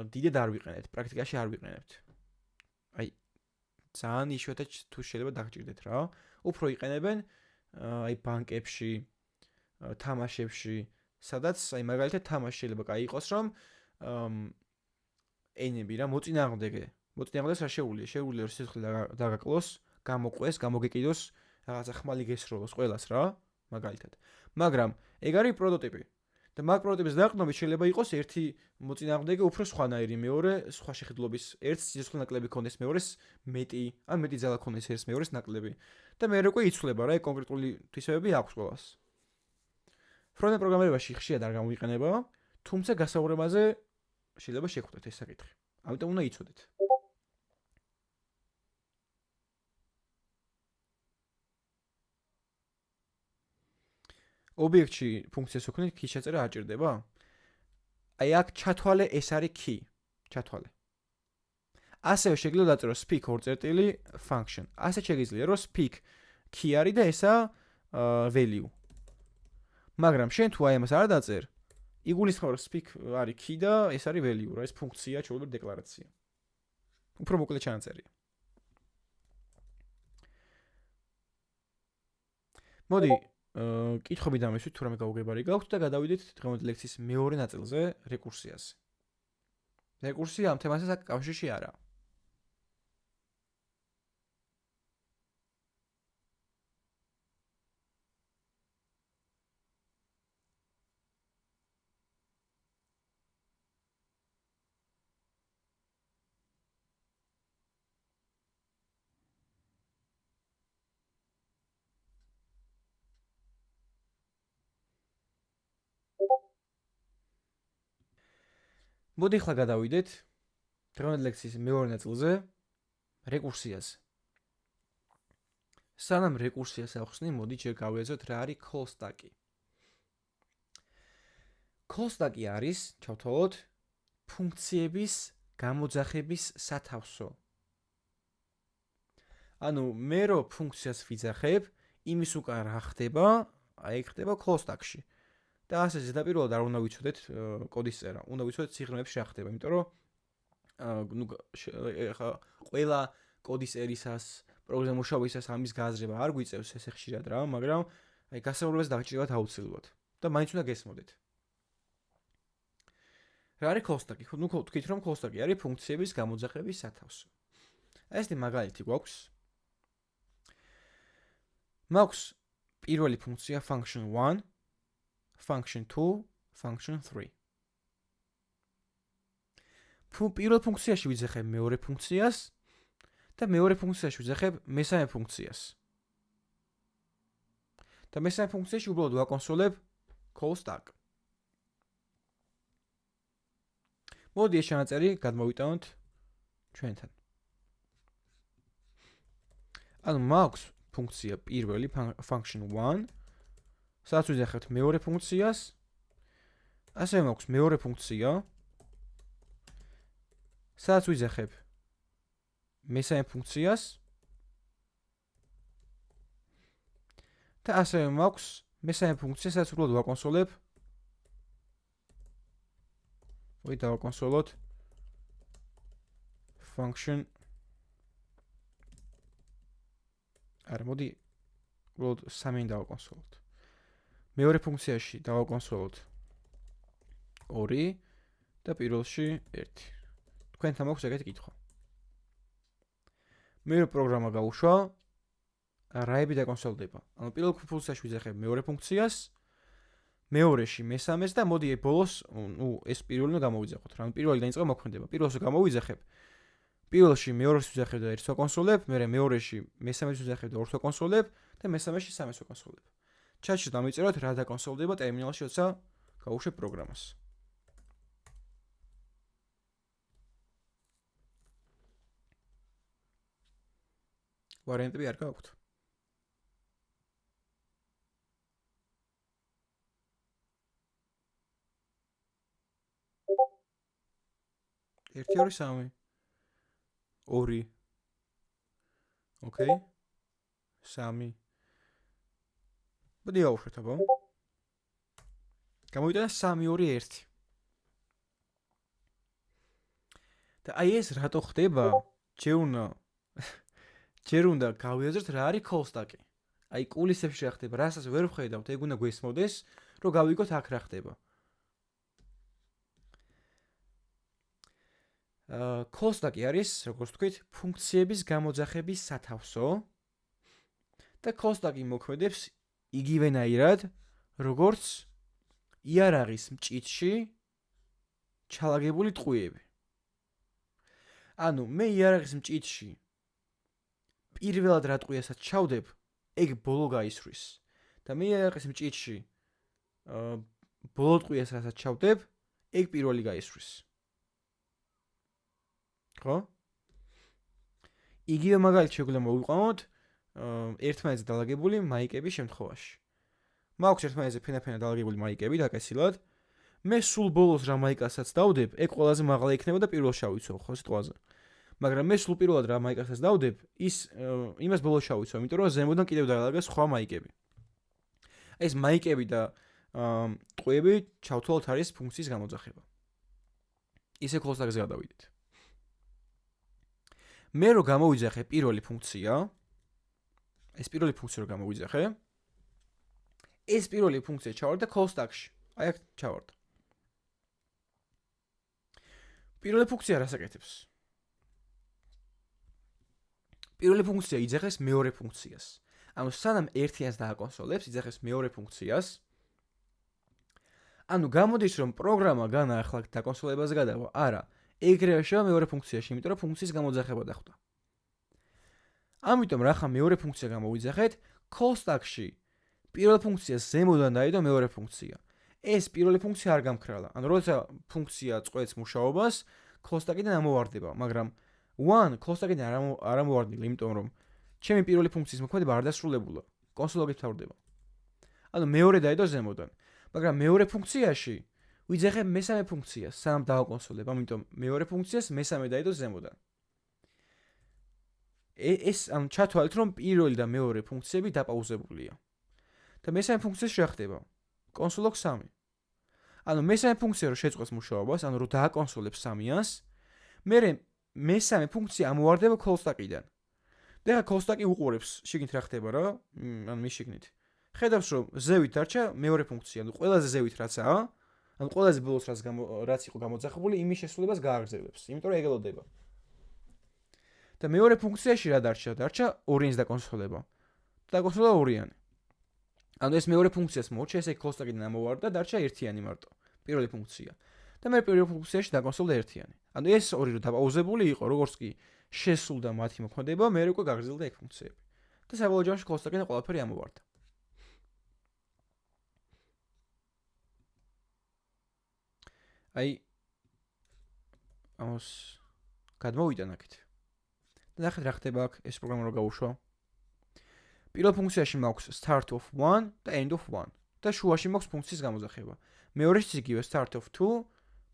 Speaker 1: დიდად არ ვიყენებთ, პრაქტიკაში არ ვიყენებთ. აი ძალიან იშვიათად თუ შეიძლება დაგჭირდეთ რა. უფრო იყენებენ აი ბანკებში, თამაშებში, სადაც აი მაგალითად თამაში შეიძლება კაი იყოს, რომ ენები რა მოწინააღმდეგეს რა შეუძლია რომ სიცხლე დაგაკლოს, გამოყვეს, გამოგეკიდოს, რაღაცა ხმალი გესროლოს ყველას რა, მაგალითად. მაგრამ ეგ არის პროტოტიპი. და მაგ პროტოტიპის დაყრდნობით შეიძლება იყოს ერთი მოწინააღმდეგე უფრო სხვანაირი, მეორე სხვა შეხედულობის, ერთს სიცოცხლე ნაკლები ქონდეს, მეორეს მეტი, ან მეტი ძალა ქონდეს ერთს მეორეს ნაკლები. და მე უკვე იცვლება რა, კონკრეტული თვისებები აქვს ყველას. ფრონტ-ენდ პროგრამირებაში ხშირად არ გამოიყენება, თუმცა გასაუბრებაზე შეიძლება შეგხვდეთ ეს საკითხი. ამიტომ უნდა იცოდეთ. ობიექტში ფუნქციას უქმნით key ჩაწერა არ ჭირდება? აი აქ ჩათვალე ეს არის key, ჩათვალე. ასევე შეგიძლია დაწერო speak function. ასე შეგიძლია რომ speak key არის და ესა value. მაგრამ შენ თუ აი ამას არ დაწერ, იგულისხმება რომ speak არის key და ეს არის value, რა ეს ფუნქცია, ჩვეულებრივ დეკლარაცია. უფრო მოკლე ჩანაწერია. მოდი კითხები დამისვით, თუ რამე გაუგებარი გაქვთ და გადავიდეთ დღევანდელი ლექციის მეორე ნაწილზე, რეკურსიაზე. რეკურსია ამ თემასაც კავშირში არაა. მოდი ახლა გადავიდეთ დღევანდელი ლექციის მეორე ნაწილზე, რეკურსიაზე. სანამ რეკურსიას ახსნი, მოდი ჯერ გავიაზროთ რა არის call stack-ი. call stack-ი არის, ჩავთვალოთ, ფუნქციების გამოძახების სათავსო. ანუ მე რო ფუნქციას ვიძახებ, იმის უკან რა ხდება, აი ხდება call stack-ში. და ასე ზედაპირულად არ უნდა ვიცოდეთ კოდის წერა. უნდა ვიცოდეთ სიღრმეებში რა ხდება, იმიტომ რომ ყველა კოდის ერისას, პროგრამის მუშაობისას ამის გააზრება არ გვიწევს ესე ხშირად რა, მაგრამ აი გასაუბრებას დაგჭირდებათ აუცილებლად და მაინც უნდა გესმოდეთ. რა არის call stack-ი? ნუ თქვით რომ call stack-ი არის ფუნქციების გამოძახების სათავსო. ეს მაგალითი გვაქვს. მაქვს პირველი ფუნქცია function 1, function 2, function 3. პირველ ფუნქციაში ვიძახებ მეორე ფუნქციას და მეორე ფუნქციაში ვიძახებ მესამე ფუნქციას. და მესამე ფუნქციაში უბრალოდ ვაკონსოლებ call stack. მოდი ეს ჩანაწერი გადმოვიტანოთ ჩვენთან. ანუ მაქვს ფუნქცია პირველი function 1, სადაც ვიძახებთ მეორე ფუნქციას. ასევე მაქვს მეორე ფუნქცია, სადაც ვიძახებ მესამე ფუნქციას. და ასევე მაქვს მესამე ფუნქცია, სადაც უბრალოდ ვაკონსოლებ. დავაკონსოლოთ function. არა, მოდი უბრალოდ სამი დავაკონსოლოთ. მეორე ფუნქციაში დავაკონსოლოთ 2 და პირველში 1. თქვენთან მაქვს ეგეთი კითხვა. მე რო პროგრამა გავუშვა, რაები დაკონსოლდება. ანუ პირველ ფუნქციაში ვიძახებ მეორე ფუნქციას, მეორეში მესამეს და მოდი ბოლოს, ეს პირველი უნდა გამოვიძახოთ. რა, პირველი დაიწყება მოქმედება. პირველს გამოვიძახებ. პირველში მეორეს ვიძახებ და ერთს ვაკონსოლებ, მერე მეორეში მესამეს ვიძახებ და ორს ვაკონსოლებ და მესამეში სამეს ვაკონსოლებ. ჩატში დამიწეროთ რა დაკონსოლდება ტერმინალში, როცა გავუშვებ პროგრამას. ვარიანტები არ გაქვთ? ერთი, ორი, სამი. 2. ოკეი. 3. მოდი ავუშვეთ აბა. გამოვიტანა 3, 2, 1. და აი ეს რატო ხდება? ჯერ უნდა გავიაზროთ რა არის call stack-ი. აი კულისებში რა ხდება, რასაც ვერ ვხედავთ, ეგ უნდა გვესმოდეს, რომ გავიგოთ აქ რა ხდება. call stack-ი არის, როგორც ვთქვით, ფუნქციების გამოძახების სათავსო და call stack-ი მოქმედებს იგივენაირად, როგორც იარაღის მჭიდში ჩალაგებული ტყვიები. ანუ მე იარაღის მჭიდში პირველად რა ტყვიასაც ჩავდებ, ეგ ბოლო გაისვრის. და მე იარაღის მჭიდში ბოლო ტყვიას რასაც ჩავდებ, ეგ პირველი გაისვრის. ხო? იგივე მაგალითი შეგვიძლია მოვიყვანოთ ერთმანეთზე დალაგებული მაიკების შემთხვევაში. მაქვს ერთმანეთზე ფენა დალაგებული მაიკები დაკესილად. მე სულ ბოლოს რა მაიკასაც დავდებ, ეგ ყველაზე მაღლა იქნება და პირველ შავიცო, ხო, სიტყვაზე. მაგრამ მე სულ პირველად რა მაიკასაც დავდებ, იმას ბოლოს შავიცო, იმიტომ რომ ზემოდან კიდევ დაალაგა სხვა მაიკები. ეს მაიკები და ტყვიები ჩავთვალოთ არის ფუნქციის გამოძახება. ისე ქოლსტაკზე გადავიდეთ. მე რო გამოვიძახე პირველი ფუნქცია, ეს პირველი ფუნქცია რო გამოვიძახე, ეს პირველი ფუნქცია ჩავარდა ქოლსტაკში. აი აქ ჩავარდა. პირველი ფუნქცია რას აკეთებს? პირველი ფუნქცია იძახეს მეორე ფუნქციას. ანუ სანამ ერთიანს დააკონსოლებს, იძახეს მეორე ფუნქციას. ანუ გამოდის რომ პროგრამა განა ახლა დაკონსოლებაზე გადავა. არა, ეგრევე შევა მეორე ფუნქციაში, იმიტომ რომ ფუნქციის გამოძახება დახვდა. ამიტომ რახან მეორე ფუნქცია გამოვიძახეთ, call stack-ში პირველ ფუნქციას ზემოდან დაიდო მეორე ფუნქცია. ეს პირველი ფუნქცია არ გამქრალა. ანუ როცა ფუნქცია წყვეტს მუშაობას, call stack-დან ამოვარდება, მაგრამ one call stack-დან არ ამოვარდნილა, იმიტომ რომ ჩემი პირველი ფუნქციის მოქმედება არ დასრულებულა. კონსოლოგით თავდება. ანუ მეორე დაიდო ზემოდან. მაგრამ მეორე ფუნქციაში ვიძახებ მესამე ფუნქციას, სანამ დავაკონსოლებ, ამიტომ მეორე ფუნქციას მესამე დაიდო ზემოდან. ეს ამ ჩათვალეთ რომ პირველი და მეორე ფუნქციები დაპაუზებულია. და მესამე ფუნქციაში რა ხდება? კონსოლოგ 3. ანუ მესამე ფუნქცია რო შეწყვეტს მუშაობას, ანუ რო დააკონსოლებს 3-ას, მე მესამე ფუნქცია ამოვარდება call stack-დან. და ახლა call stack-ი უყურებს, შიგნით რა ხდება რა? ანუ მის შიგნით. ხედავს რომ ზევით დარჩა მეორე ფუნქცია, ანუ ყველაზე ზევით რაცაა, ანუ ყველაზე ბოლოს რაც იყო გამოძახებული, იმის შესრულებას გააგრძელებს, იმიტომ რომ ეგელოდება. და მეორე ფუნქციაში რა დარჩა? დარჩა ორიანის დაკონსოლება. დაკონსოლა ორიანი. ანუ ეს მეორე ფუნქციას მოუჩა, ესე call stack-დან ამოვარდა, დარჩა ერთიანი მარტო. პირველი ფუნქცია. და მე პირველ ფუნქციაში დაკონსოლდა ერთიანი. ანუ ეს ორი რო დაპაუზებული იყო, როგორც კი შესულდა მათი მოქმედება, მე უკვე გაგრძელდა ეგ ფუნქციები. და საბოლოო ჯამში call stack-დან ყველაფერი ამოვარდა. აი ამას გადმოვიტან აქეთ. და ნახეთ რა ხდება აქ ეს პროგრამა რო გავუშვა. პირველ ფუნქციაში მაქვს start of 1 და end of 1 და შუაში მაქვს ფუნქციის გამოძახება. მეორეშიც იგივე start of 2,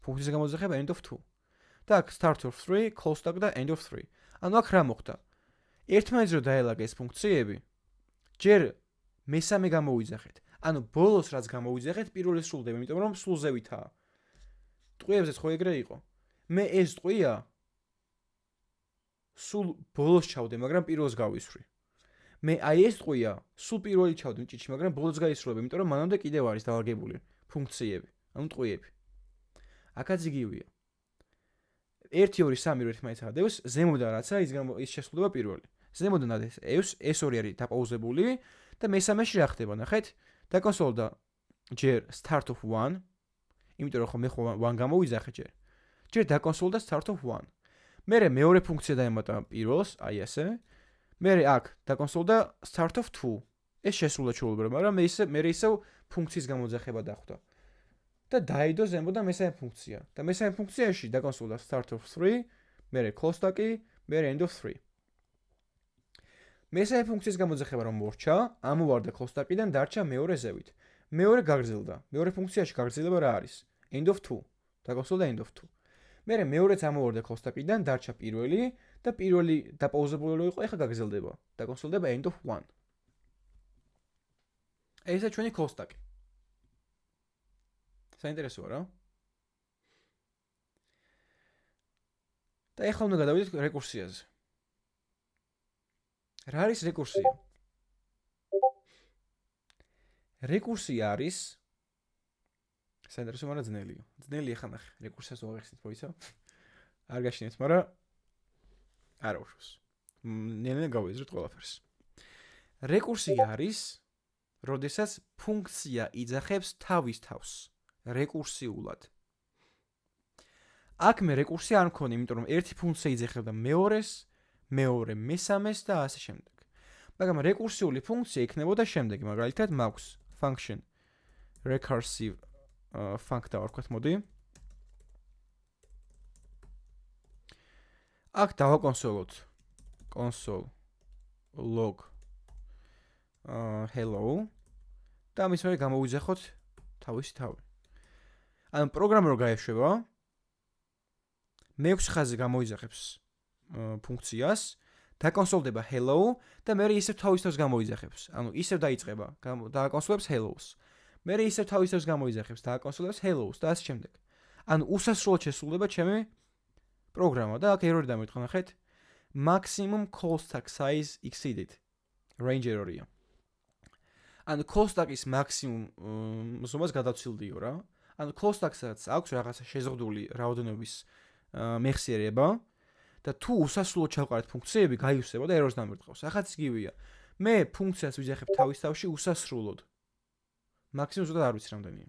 Speaker 1: ფუნქციის გამოძახება end of 2. და აქ start of 3, call stack და end of 3. ანუ აქ რა მოხდა? ერთმანეთს რო დაელაგა ეს ფუნქციები, ჯერ მესამე გამოვიძახეთ. ანუ ბოლოს რაც გამოვიძახეთ, პირველი სრულდება, იმიტომ რომ სულ ზევითაა. ტყვიებზეც ხო ეგრე იყო. მე ეს ტყვია სულ ბოლოს ჩავდე, მაგრამ პირველს გავისვრი. მე აი ეს ტყვია სულ პირველი ჩავდე მჭიდში, მაგრამ ბოლოს გაისრულებ, იმიტომ რომ მანამდე კიდევ არის დაალაგებული ფუნქციები, ანუ ტყვიები. აქაც იგივეა. 1 2 3 რო ერთმანეთს ადევს, ზემოდან რაცა ის შესრულდება პირველი. ზემოდან ადევს, ეს ორი არის დაპაუზებული და მესამეში რა ხდება, ნახეთ? დაკონსოლდა ჯერ start of 1, იმიტომ რომ მე ხო 1 გამოვიძახე ჯერ. ჯერ დაკონსოლდა start of 1. მერე მეორე ფუნქცია დაემატა პირველს, აი ასე. მერე აქ დაკონსოლდა start of 2. ეს შესრულდა ჩვეულებრივად, მაგრამ მე ისევ ფუნქციის გამოძახება დახვდა. და დაიდო ზემოდან მესამე ფუნქცია. და მესამე ფუნქციაში დაკონსოლდა start of 3, მერე call stack-ი, მერე end of 3. მესამე ფუნქციის გამოძახება რომ მორჩა, ამოვარდა call stack-დან დარჩა მეორე ზევით. მეორე გაგრძელდა. მეორე ფუნქციაში გაგრძელება რა არის? end of 2. დაკონსოლდა end of 2. მერე მეორეც ამოვარდა call stack-დან დარჩა პირველი და პირველი დაპაუზებული რო იყო, ეხლა გაგრძელდება. დაკონსოლდება end of 1. ესა ჩვენი call stack. საინტერესოა რა? და ეხლა უნდა გადავიდეთ რეკურსიაზე. რა არის რეკურსია? რეკურსია არის საინტერესო, მაგრამ ძნელია. ძნელი ახლა ნახე, რეკურსიას ვაღეხსნით, მოიცა? არ გაშინეთ, მაგრამ არ აუშვს. ნელ-ნელა გავიზრდეთ ყველაფერს. რეკურსია არის, როდესაც ფუნქცია იძახებს თავის თავს. რეკურსიულად. აქ მე რეკურსია არ მქონი, იმიტომ რომ ერთი ფუნქცია იძახებდა მეორეს, მეორე მესამეს და ასე შემდეგ. მაგრამ რეკურსიული ფუნქცია იქნებოდა შემდეგი, მაგალითად, მაქვს function recursive func დავარქვათ, მოდი. აქ დავაკონსოლოთ console log hello და ამის მერე გამოვიძახოთ თავისი თავი. ანუ პროგრამა რო გაეშვება, მე-6 ხაზი გამოიძახებს ფუნქციას, დაკონსოლდება hello და მე ისევ თავის თავს გამოიძახებს. ანუ ისევ დაიწყება, დააკონსოლებს hello-ს. მე ისევ თავის თავს გამოიძახებს, დააკონსოლებს hello-ს და ასე შემდეგ. ანუ უსასრულოდ შესრულდება ჩემი პროგრამა და აქ error დამეთქვა, ნახეთ. Maximum call stack size exceeded. Range error-ია. ანუ call stack-ის maximum ზომას გადავცილდიო რა. ანუ call stack-საც აქვს რაღაცა შეზღუდული რაოდენობის მეხსიერება და თუ უსასრულოდ ჩავყარეთ ფუნქციები, გაივსება და errors დამერტყავს. ახაც იგივეა. მე ფუნქციას ვიძახებ თავის თავში უსასრულოდ. მაქსიმუმ ზუსტად არ ვიცი რამდენია.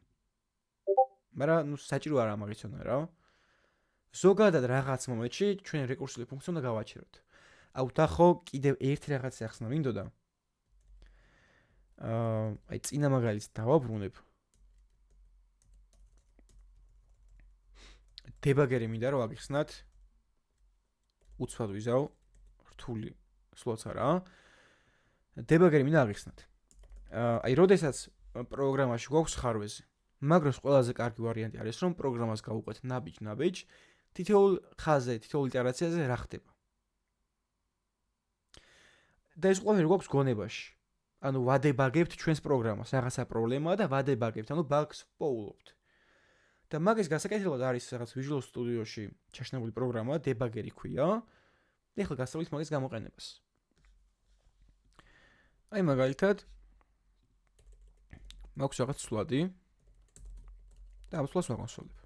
Speaker 1: მაგრამ ნუ საჭირო არა მაგიცონა რა. ზოგადად რაღაც მომენტში ჩვენ რეკურსიული ფუნქცია უნდა გავაჩეროთ. აუთახო კიდევ ერთი რაღაცა ახსნა მინდოდა. აი წინა მაგალითს დავაბრუნებ. დებაგერი მინდა რომ აგიხსნათ. უცბად ვიზავ, რთული სლოც არა. დებაგერი მინდა აგიხსნათ. აი როდესაც პროგრამაში გვაქვს ხარვეზი, მაგრამ ყველაზე კარგი ვარიანტი არის რომ პროგრამას გავუყვეთ ნაბიჯ, თითოეულ ხაზზე, თითოეულ იტერაციაზე რა ხდება. და ეს ყველაფერი გვაქვს გონებაში. ანუ ვადებაგებთ ჩვენს პროგრამას, რაღაცა პრობლემაა და ვადებაგებთ, ანუ ბაგს პოულობთ. და მაგის გასაკეთებლად არის რაღაც Visual Studio-ში ჩაშნებული პროგრამა, დებაგერი ქვია. და ახლა გასწავლით მაგის გამოყენებას. აი მაგალითად მაქვს რაღაც სვლადი და ამ სვლადს ვაკონსოლებ.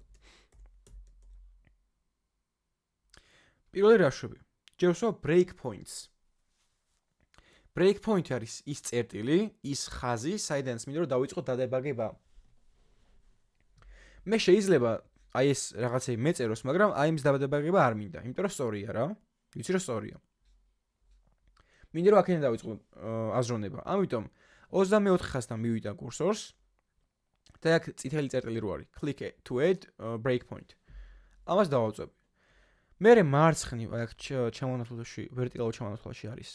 Speaker 1: პირველი რაშვები. ჯერსო breakpoints. breakpoint არის ის წერტილი, ის ხაზი, საიდანაც მინდა რომ დავიწყოთ დადებაგება. მე შეიძლება აი ეს რაღაცები მეწეროს, მაგრამ აი იმის დადებაგება არ მინდა, იმიტომ რომ სწორია რა. ვიცი რომ სწორია. მინდა რომ აქედან დავიწყო აზროვნება. ამიტომ 24 ხაზთან მივიდა კურსორს და აქ წითელი წერტილი რო არის. Click to add breakpoint. ამას დავავწევ. მე მარცხნივ აქ ჩამონათვალში, ვერტიკალურ ჩამონათვალში არის.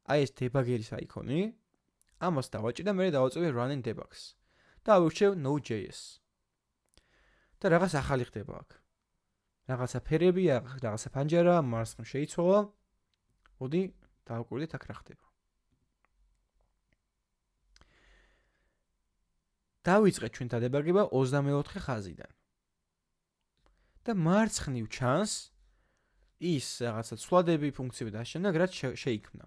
Speaker 1: აი ეს დებაგერის აიკონი. ამას დავაჭი და მე დავაწევი run and debugs. და ავირჩევ Node.js. და რაღაც ახალი ხდება აქ. რაღაცა ფერები, რაღაცა პანჯარა, მარცხნივ შეიცვალა. მოდი დავაკვირდეთ აქ რა ხდება. დავიწყეთ ჩვენ დადებაგება 24 ხაზიდან. და მარცხნივ ჩანს ის რაღაცა ცვლადები, ფუნქციები და შემდეგ რაც შეიქმნა.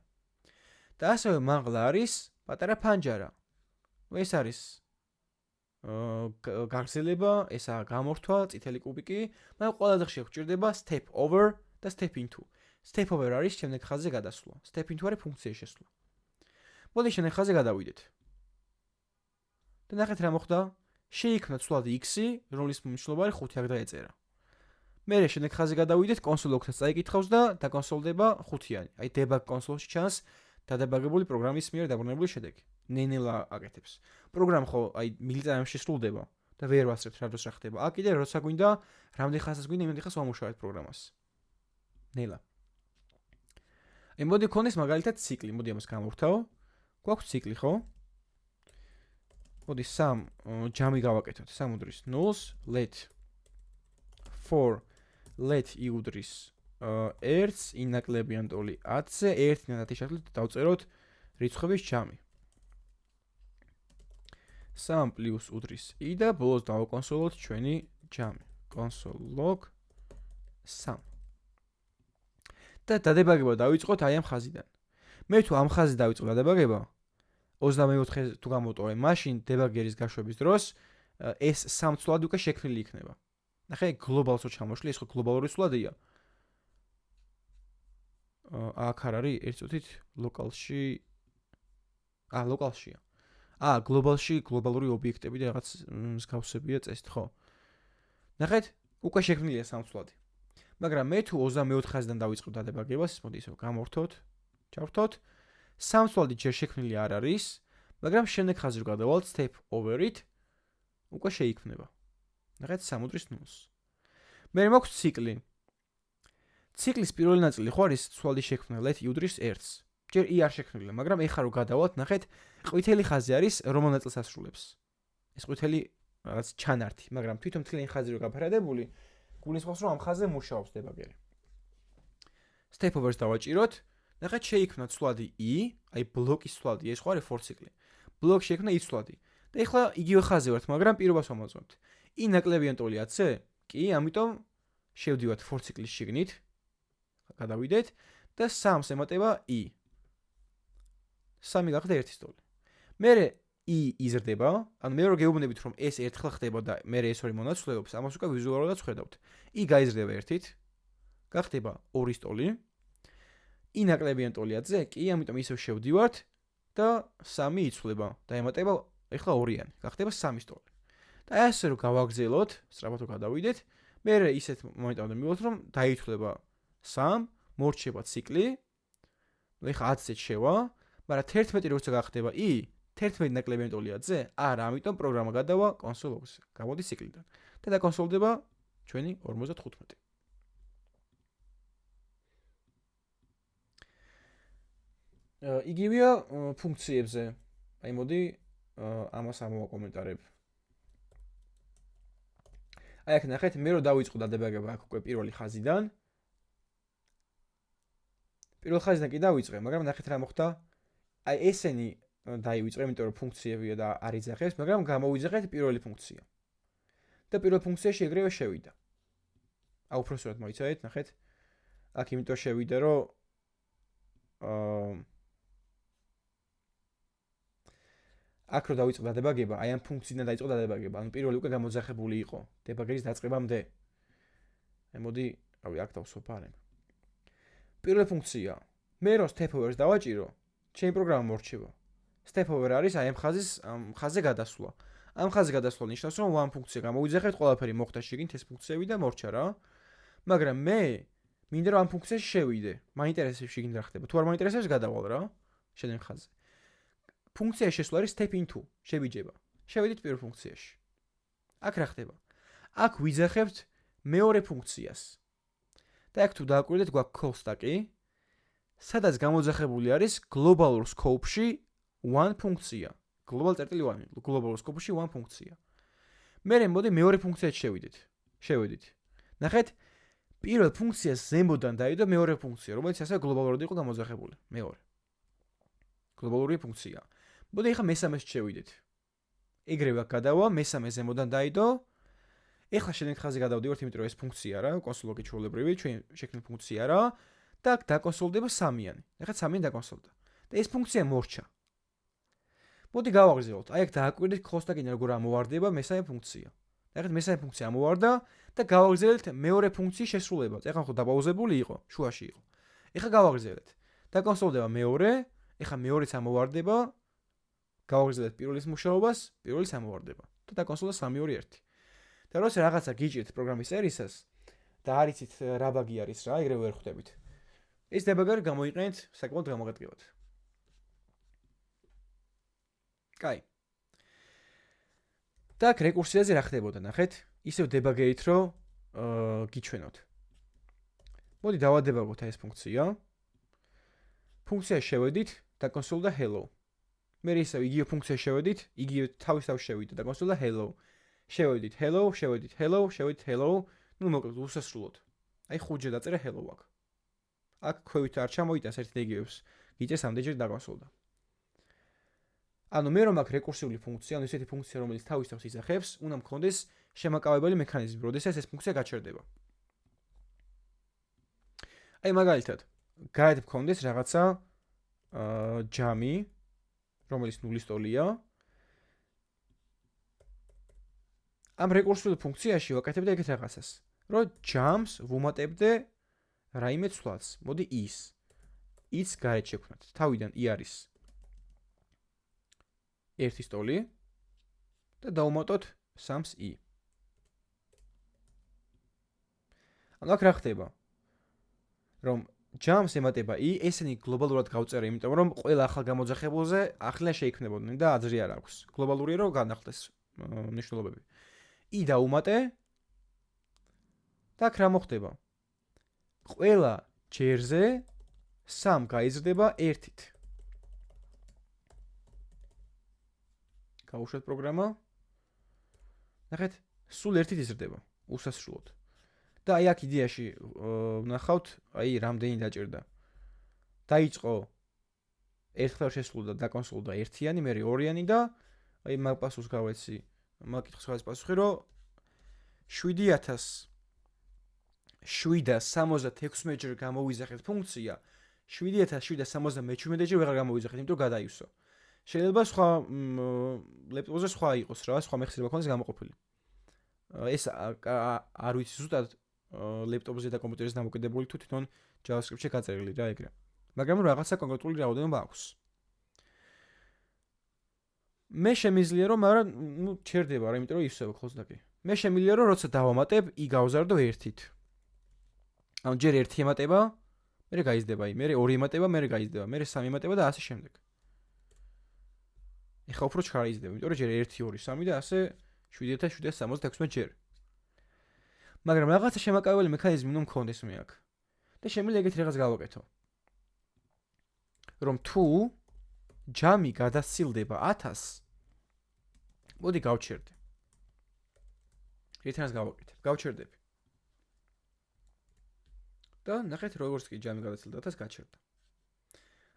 Speaker 1: და ასევე მაღლა არის პატარა პანჯარა. ეს არის გაგრძელება, ესაა გამორთვა, წითელი კუბიკი, მაგრამ ყველაზე ხშირად გვჭირდება step over და step into. Step over არის შემდეგ ხაზზე გადასვლა. Step into არის ფუნქციის შესვლა. მოდი შემდეგ ხაზზე გადავიდეთ. და ნახეთ რა მოხდა. შეიქმნა ცვლადი x-ი, რომლის მნიშვნელობა არის 5 აქ დაეწერა. მე შემდეგ ხაზზე გადავიდეთ, console log-ს წაიკითხავს და დაკონსოლდება 5-იანი. აი debug console-ში ჩანს დადებაგებული პროგრამის მიერ დაბრუნებული შედეგი. ნენელა აკეთებს. პროგრამა ხო აი მილიტარებში სრულდება და ვერ ვასწრებთ რა დროს რა ხდება. აქ კიდე როცა გვინდა, რამდენი ხაზს გვინდა, იმდენ ხაზს ვამუშავებთ პროგრამას. ნელა. აი მოდი ქონდეს მაგალითად ციკლი, მოდი ამას გამოვთავ. გვაქვს ციკლი, ხო? მოდი 3 ჯამი გავაკეთოთ. 3 უდრის 0-ს, let for let იუდრის 1-ს, ინაკლებიან ტოლი 10-ზე, 1-დან 10-ის შეხლით დავწეროთ რიცხვების ჯამი. 3 პლუს უდრის i და ბოლოს დავაკონსოლოთ ჩვენი ჯამი. console log 3. და დადებაგება დავიწყოთ აი ამ ხაზიდან. მე თუ ამ ხაზი დავიწყო დადებაგება 24-ზე თუ გამოტოვე, მაშინ დებაგერის გაშვების დროს ეს სამ ცვლადი უკვე შექმნილი იქნება. ნახე, გლობალს რო ჩამოშლი, ეს ხო გლობალური ცვლადია. აქ არ არის, ერთ წუთით ლოკალში. ლოკალშია. გლობალში გლობალური ობიექტები და რაღაც მსგავსებია წესით, ხო? ნახეთ, უკვე შექმნილია სამცვლადი. მაგრამ მე თუ 24-დან დავიწყებ დადებაგებას, მოდი ისე გამორთოთ, ჩავრთოთ. სამცვლადი ჯერ შექმნილი არ არის, მაგრამ შემდეგ ხაზი რო გადავალთ step over-ით, უკვე შეიქმნება. ნახეთ, სამუდრის ნულს. მე მაქვს ციკლი. ციკლის პირველი ნაწილი ხო არის ცვლადის შექმნა let i უდრის 1-ს. ჯერ i არ შექმნილია, მაგრამ ეხლა რო გადავალთ, ნახეთ, ყვითელი ხაზი არის რომელ ნაწილს ასრულებს. ეს ყვითელი რაღაც ჩანართი, მაგრამ თვითონ მთლიანი ხაზი რო გაფერადებული, გულისხმობს რომ ამ ხაზზე მუშაობს დებაგერი. step over-ს დავაჭიროთ. ნახეთ, შეიქმნა ცვლადი i, აი ბლოკის ცვლადი, ეს ხო არის for ციკლი. ბლოკი შეიქმნა i ცვლადი. და ეხლა იგივე ხაზზე ვართ, მაგრამ პირობას ვამოწმებთ. i ნაკლებია ტოლი 10-ზე? კი, ამიტომ შევდივართ for ციკლის შიგნით. გადავიდეთ და 3-ს ემატება i. 3 გახდა 1-ის ტოლი. მერე i იზრდება, ანუ მე რო გეუბნებით რომ ეს ერთხელ ხდება და მერე ეს ორი მონაცვლეობს, ამას უკვე ვიზუალურად ვხედავთ. i გაიზრდება 1-ით, გახდება 2-ის ტოლი. i ნაკლებიან ტოლი 10-ზე? კი, ამიტომ ისევ შევდივართ და 3 იცვლება და ემატება ეხლა 2-იანი, გახდება 3-ის ტოლი. და ასე რომ გავაგზელოთ, სწრაფად რო გადავიდეთ, მერე ისეთ მომენტამდე მივიღოთ რომ დაითვლება 3, მორჩება ციკლი. ნუ ეხლა 10-ზე შევა, მაგრამ 11 როცა გახდება i, 11 ნაკლებიან ტოლი 10-ზე? არა, ამიტომ პროგრამა გადავა console log-ზე. გამოდის ციკლიდან. და დაკონსოლდება ჩვენი 55. იგივეა ფუნქციებზე. აი მოდი ამას ამოვაკომენტარებ. აი აქ ნახეთ, მე რო დავიწყო დადებაგება აქ უკვე პირველი ხაზიდან. პირველ ხაზიდან კი დავიწყე, მაგრამ ნახეთ რა მოხდა. აი ესენი დაივიწყე, იმიტომ რომ ფუნქციებია და არ იძახებს, მაგრამ გამოვიძახეთ პირველი ფუნქცია. და პირველ ფუნქციაში ეგრევე შევიდა. უпростად მოიცადეთ, ნახეთ. აქ იმიტომ შევიდა, რომ აქ რო დავიწყე დადებაგება, აი ამ ფუნქციიდან დაიწყო დადებაგება, ანუ პირველი უკვე გამოძახებული იყო დებაგერის დაწყებამდე. აი მოდი, რავი, აქ დავსოფარებ. პირველი ფუნქცია. მე რო step over-ს დავაჭირო, ჩემი პროგრამა მორჩება. step over არის აი ამ ხაზზე გადასვლა. ამ ხაზზე გადასვლა ნიშნავს, რომ one ფუნქცია გამოვიძახეთ, ყველაფერი მოხდა შიგნით ეს ფუნქციები და მორჩა რა. მაგრამ მე მინდა რომ ამ ფუნქციაში შევიდე. მაინტერესებს შიგნით რა ხდება. თუ არ მაინტერესებს გადავალ რა. შემდეგ ხაზზე. ფუნქციაში შესვლა არის step into, შევიჯება. შევიდით პირველ ფუნქციაში. აქ რა ხდება? აქ ვიძახებთ მეორე ფუნქციას. და აქ თუ დააკვირდეთ, გვაქვს call stack-ი, სადაც გამოძახებული არის global scope-ში one ფუნქცია. global scope-ში one ფუნქცია. მერე მოდი მეორე ფუნქციად შევიდით. ნახეთ, პირველ ფუნქციას ზემოდან დაიდო მეორე ფუნქცია, რომელიც ასევე გლობალურად იყო გამოძახებული. მეორე. გლობალური ფუნქცია. მოდი ახლა მესამეს შევიდეთ. ეგრევე გადავა, მესამე ზემოდან დაიდო. ეხლა შემდეგ ხაზზე გადავდივართ, იმიტომ რომ ეს ფუნქცია რა, console log-ი ჩვეულებრივი, ჩვენ შექმნილი ფუნქცია რა და დაკონსოლდება 3-იანი. ეხლა 3-იანი დაკონსოლდა. და ეს ფუნქცია მორჩა. მოდი გავაგრძელოთ. აი აქ დააკვირდეთ call stack-იდან როგორ ამოვარდება მესამე ფუნქცია. ეხლა მესამე ფუნქცია ამოვარდა და გავაგრძელეთ მეორე ფუნქციის შესრულებას. ეხლა ხო დაპაუზებული იყო, შუაში იყო. ეხლა გავაგრძელეთ. დაკონსოლდება მეორე, ეხლა მეორეც ამოვარდება. გავაგრძელეთ პირველის მუშაობას, პირველის ამოვარდება. და დაკონსოლდა 3-2-1. და როცა რაღაცა გიჭირთ პროგრამის წერისას და არ იცით რა ბაგი არის რა, ეგრევე ვერ ხვდებით. ეს დებაგერი გამოიყენეთ საკმაოდ გამოგატყიოთ. კაი. და აქ რეკურსიაზე რა ხდებოდა, ნახეთ? ისევ დებაგერით რომ გიჩვენოთ. მოდი დავადებაგოთ ეს ფუნქცია. ფუნქციაში შევედით და console-და hello. მე ისევ იგივე ფუნქციაში შევედით, იგივე თავისთავად შევიდეთ და console-და hello. შევედით hello. ნუ მოკლედ უსასრულოდ. აი 5-ჯერ დაწერა hello აქ. აქ ქვევით არ ჩამოიტანს ერთ და იგივებს. გიჭერს ამდენჯერ დაკონსოლდა. ანუ მე რომ აქ რეკურსიული ფუნქცია, ანუ ესეთი ფუნქცია, რომელიც თავისთავად იძახებს, უნდა მქონდეს შემაკავებელი მექანიზმი, როდესაც ეს ფუნქცია გაჩერდება. აი მაგალითად, გარეთ მქონდეს რაღაცა ჯამი, რომელიც 0-ის ტოლია. ამ რეკურსიულ ფუნქციაში ვაკეთებდი ეგეთ რაღაცას, რომ ჯამს ვუმატებდე რაიმე ცვლას. მოდი is. is გარეთ შევქმნათ. თავიდან i არის. 1 სტოლი და დავუმატოთ 3-ს i. ანუ აქ რა ხდება? რომ ჯამს ემატება i, ესენი გლობალურად გავწერე, იმიტომ რომ ყველა ახალ გამოძახებულზე ახლა შეიქმნებოდნენ და აზრი არ აქვს. გლობალურია რომ განახლდეს მნიშვნელობები. i დავუმატე და აქ რა მოხდება? ყველა ჯერზე 3 გაიზრდება 1-ით. გავუშვათ პროგრამა. ნახეთ, სულ 1-ით იზრდება უსასრულოდ. და აი აქ იდეაში ვნახავთ, აი რამდენი დაჭირდა. დაიწყო ერთხელ შესრულდა და დაკონსოლდა 1-იანი, მერე 2-იანი და აი მაგ პასუხს გავეცი. მაგ კითხვის ხაზის პასუხი რომ 7766 ჯერ გამოვიზახეთ ფუნქცია, 7777 ჯერ ვეღარ გამოვიზახეთ, იმიტომ რომ გადაივსო. შეიძლება სხვა ლეპტოპზე სხვა იყოს რა, სხვა მეხსიერება ქონდეს გამოყოფილი. ეს არ ვიცი ზუსტად ლეპტოპზე და კომპიუტერზე დამოკიდებული თუ თვითონ JavaScript-ში გაწერილი რა ეგრე. მაგრამ რაღაცა კონკრეტული რაოდენობა აქვს. მე შემიძლია რომ, მაგრამ ჩერდება რა, იმიტომ რომ ისევ close-და კი. მე შემიძლია რომ როცა დავამატებ, i გავზარდო 1-ით. ანუ ჯერ 1 ემატება, მერე გაიზრდება i, მერე 2 ემატება, მერე გაიზრდება, მერე 3 ემატება და ასე შემდეგ. ეხლა უფრო ჩქარა იზრდება, იმიტომ რომ ჯერ 1 2 3 და ასე 7776 ჯერ. მაგრამ რაღაცა შემაკავებელი მექანიზმი უნდა მქონდეს მე აქ. და შემიძლია ეგეთ რაღაც გავაკეთო. რომ თუ ჯამი გადასცილდება 1000, მოდი გავჩერდე. ერთიანს გავაკეთებ, გავჩერდები. და ნახეთ როგორც კი ჯამი გადასცილდა 1000 გაჩერდა.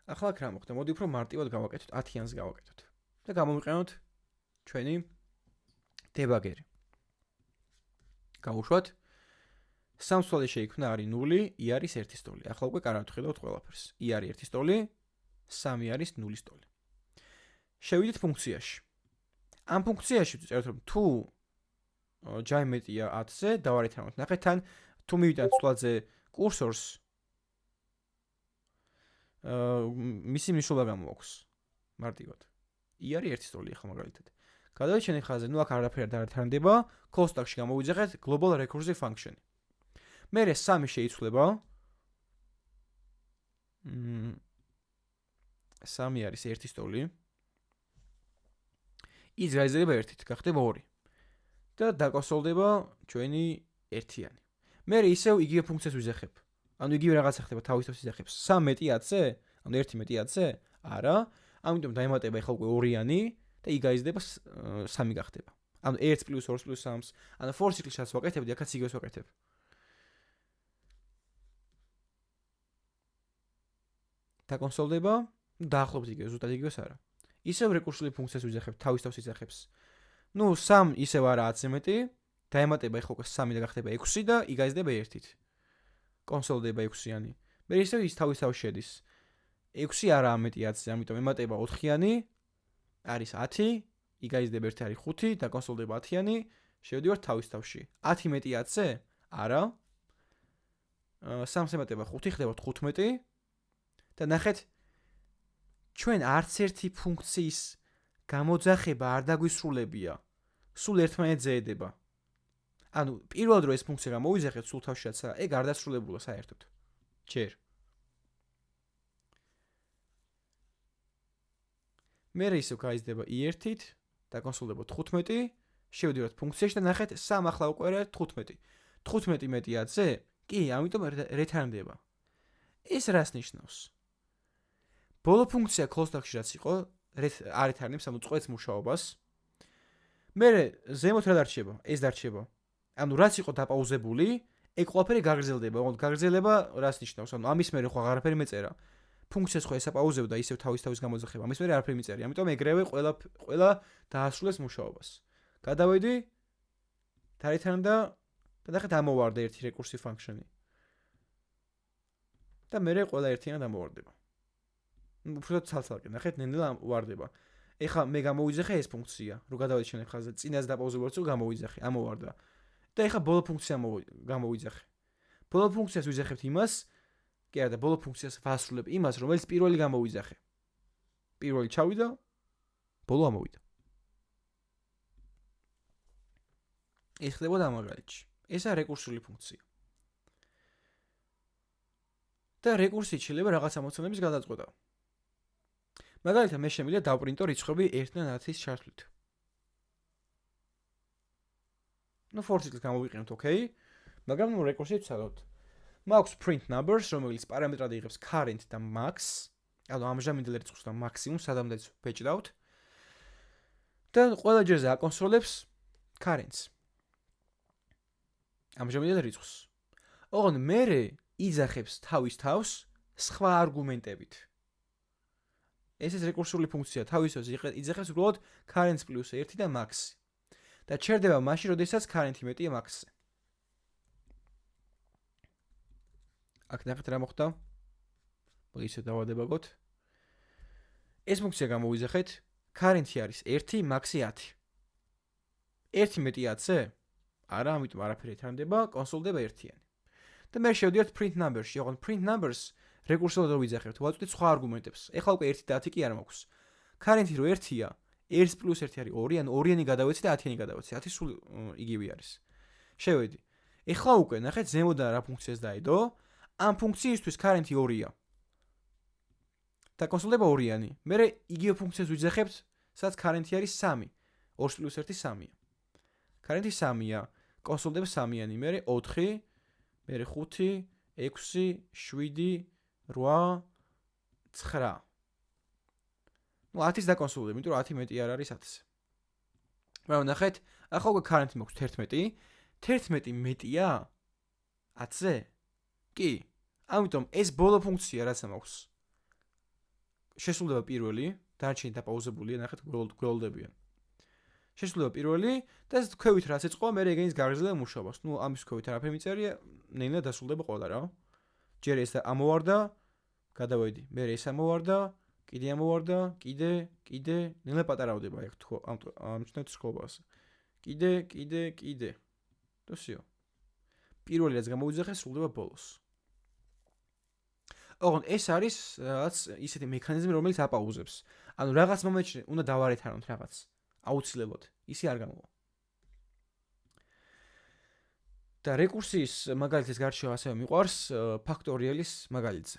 Speaker 1: ახლა აქ რა მოხდა? მოდი უფრო მარტივად გავაკეთოთ, 10-იანს გავაკეთოთ. და გამოვიყენოთ ჩვენი დებაგერი. გავუშვათ 3 სტოლი შეიქმნა არის 0, i არის 1 სტოლი. ახლა უკვე კარგად ვხედავთ ყველაფერს. i არის 1 სტოლი, 3 არის 0 სტოლი. შევიდეთ ფუნქციაში. ამ ფუნქციაში ვწერთ რომ თუ ჯამი მეტია 10-ზე, დავარეთანოთ. ნახეთ თან თუ მივიტანთ სტოლზე კურსორს მისი მნიშვნელობა გამოაქვს მარტივად. i არის 1 სტოლი ახლა მაგალითად. გადავიჩენე ხაზზე, ნუ აქ არაფერი არ თანდება, call stack-ში გამოვიძახეთ global recursive function-ი. მერე 3 შეიცვლება. 3 არის 1 სტოლი. ის გაიზრდება 1-ით, გახდება 2. და დაკონსოლდება ჩვენი 1-იანი. მერე ისევ იგივე ფუნქციას ვიზახებ. ანუ იგივე რაღაცა ხდება თავისთავად ვიზახებს. 3 მეტი 10-ზე, ანუ 1 მეტი 10-ზე? არა. ამიტომ დაემატება ახლა უკვე 2-იანი და i გაიზრდება 3 გახდება. ანუ 1 + 2 + 3, ანუ for cycle-საც ვაკეთებდი, აქაც იგივეს ვაკეთებ. დაკონსოლდება, დაახლოებით იგივე, ზუსტად იგივეს არა. ისევ რეკურსიული ფუნქციას ვიზახებ, თავისთავად იზახებს. ნუ 3 ისევ არა 10-ზე მეტი, დაემატება ახლა უკვე 3 და გახდება 6 და i გაიზრდება 1-ით. კონსოლდება 6-იანი. მე ისევ ის თავისთავად შედის. 6 არა მეტი 10-ზე, ამიტომ ემატება 4-იანი, არის 10, i გაიზრდება 1 არის 5 და კონსოლდება 10-იანი, შევდივართ თავისთავში. 10 მეტი 10-ზე? არა. 3-ს ემატება 5, ხდება 15 და ნახეთ ჩვენ არც ერთი ფუნქციის გამოძახება არ დაგვისრულებია. სულ ერთმანეთს ზეედება. ანუ პირველად რომ ეს ფუნქცია გამოვიზახეთ სულ თავშიაცა, ეგ არ დასრულებულა საერთოდ. ჯერ. მერე ისევ გაიზრდება i1-ით და კონსოლდება 15, შევდივართ ფუნქციაში და ნახეთ 3 ახლა უკვე არის 15. 15 მეტი 10-ზე? კი, ამიტომ რეთარდება. ეს რას ნიშნავს? ბოლო ფუნქცია call stack-ში რაც იყო, არ ეთარნებს, ანუ წყვეტს მუშაობას. მერე ზემოთ რა დარჩება? ეს დარჩება. ანუ რაც იყო დაპაუზებული, ეგ ყველაფერი გაგრძელდება. ოღონდ გაგრძელება რას ნიშნავს? ანუ ამის მერე ხო აღარაფერი მეწერა. ფუნქციას ხო ესაპაუზებდა ისევ თავის გამოძახება. ამის მერე არაფერი მიწერია. ამიტომ ეგრევე ყველა დაასრულეს მუშაობას. გადავედი თარითან და ნახეთ ამოვარდა ერთი recursive function-ი. და მერე ყველა ერთიანად ამოვარდება. უფრო ცალ-ცალკე ნახეთ ნენელა ვარდება. ეხლა მე გამოვიძახე ეს ფუნქცია, რო გადავეჩენე ხაზზე, წინას დაპაუზებულს რო გამოვიძახე, ამოვარდა. და ეხლა ბოლო ფუნქცია გამოვიძახე. ბოლო ფუნქციას ვიზახებთ იმას, კი არა და ბოლო ფუნქციას ვასრულებ იმას, რომელიც პირველი გამოვიძახე. პირველი ჩავიდა ბოლო ამოვიდა. ეს ხდებოდა ამ მაგალითში. ესაა რეკურსიული ფუნქცია. და რეკურსიით შეიძლება რაღაცა მოცემების გადაწყვეტა. მაგალითად, მე შემიძლია დავპრინტო რიცხვები 1-დან 10-ის ჩართვლით. for-ს გამოვიყენოთ, okay? მაგრამ რეკურსიით ვცადოთ. მაქვს print numbers, რომელიც პარამეტრად იღებს current და max. ანუ ამჟამინდელ რიცხვს და მაქსიმუმს სადამდეც ვეჭდავთ. და ყველა ჯერზე აკონსოლებს currents. ამჟამინდელ რიცხვს. ოღონდ მერე იძახებს თავის თავს სხვა არგუმენტებით. ეს რეკურსიული ფუნქცია თავის თავს იძახებს უბრალოდ currents + 1 და max. და ჩერდება მაშინ, როდესაც current მეტია max-ზე. აქ ნახეთ რა მოხდა. ისე დავადებაგოთ. ეს ფუნქცია გამოვიძახეთ, current-ი არის 1, max-ი 10. 1 მეტი 10-ზე? არა, ამიტომ არაფერი ეთანდება, კონსოლდება 1-იანი. და მე შევდივართ print numbers-ში, ოღონდ print numbers რეკურსიულად რო ვიძახებთ, ვაწვდით სხვა არგუმენტებს. ეხლა უკვე 1 და 10 კი არ მაქვს. current-ი რო 1-ია, 1 + 1 არის 2, ანუ 2-იანი გადავეცი და 10-იანი გადავეცი. 10 სულ იგივე არის. შევედი. ეხლა უკვე ნახეთ ზემოდან რა ფუნქციას დაედო. ამ ფუნქციისთვის current-ი 2-ია. და კონსოლდება 2-იანი. მე იგივე ფუნქციას ვიძახებთ, სადაც current-ი არის 3. 2 + 1 3-ია. current-ი 3-ია, კონსოლდება 3-იანი, მე 4, მე 5, 6, 7, 8, 9. 10-ის დაკონსოლდება, იმიტომ რომ 10 მეტი არ არის 10-ზე. მაგრამ ნახეთ, ახლა უკვე current-ი მაქვს 11. 11 მეტია 10-ზე? კი. ამიტომ ეს ბოლო ფუნქცია რაც მაქვს. შესრულდება პირველი, დანარჩენი დაპაუზებულია, ნახეთ გველოდებიან. შესრულდება პირველი და ეს ქვევით რაც ეწყობა, მე ეგენის გაგრძელება მუშაობას. ამის ქვევით არაფერი მიწერია, ნელა დასრულდება ყველა რა. ჯერ ეს ამოვარდა, გადავედი. მე ეს ამოვარდა, კიდე ამოვარდა, კიდე, ნელა პატარავდება ეგ თუ ამჩნევთ სკოლას. კიდე. დოსიო. პირველი რაც გამოვიძახე, სრულდება ბოლოს. ოღონდ ეს არის რაღაც ისეთი მექანიზმი, რომელიც აპაუზებს. ანუ რაღაც მომენტში უნდა დავარეთანოთ რაღაც. აუცილებლად. ისი არ გამოვა. და რეკურსიის მაგალითის გარშემო ასევე მიყვარს ფაქტორიალის მაგალითზე.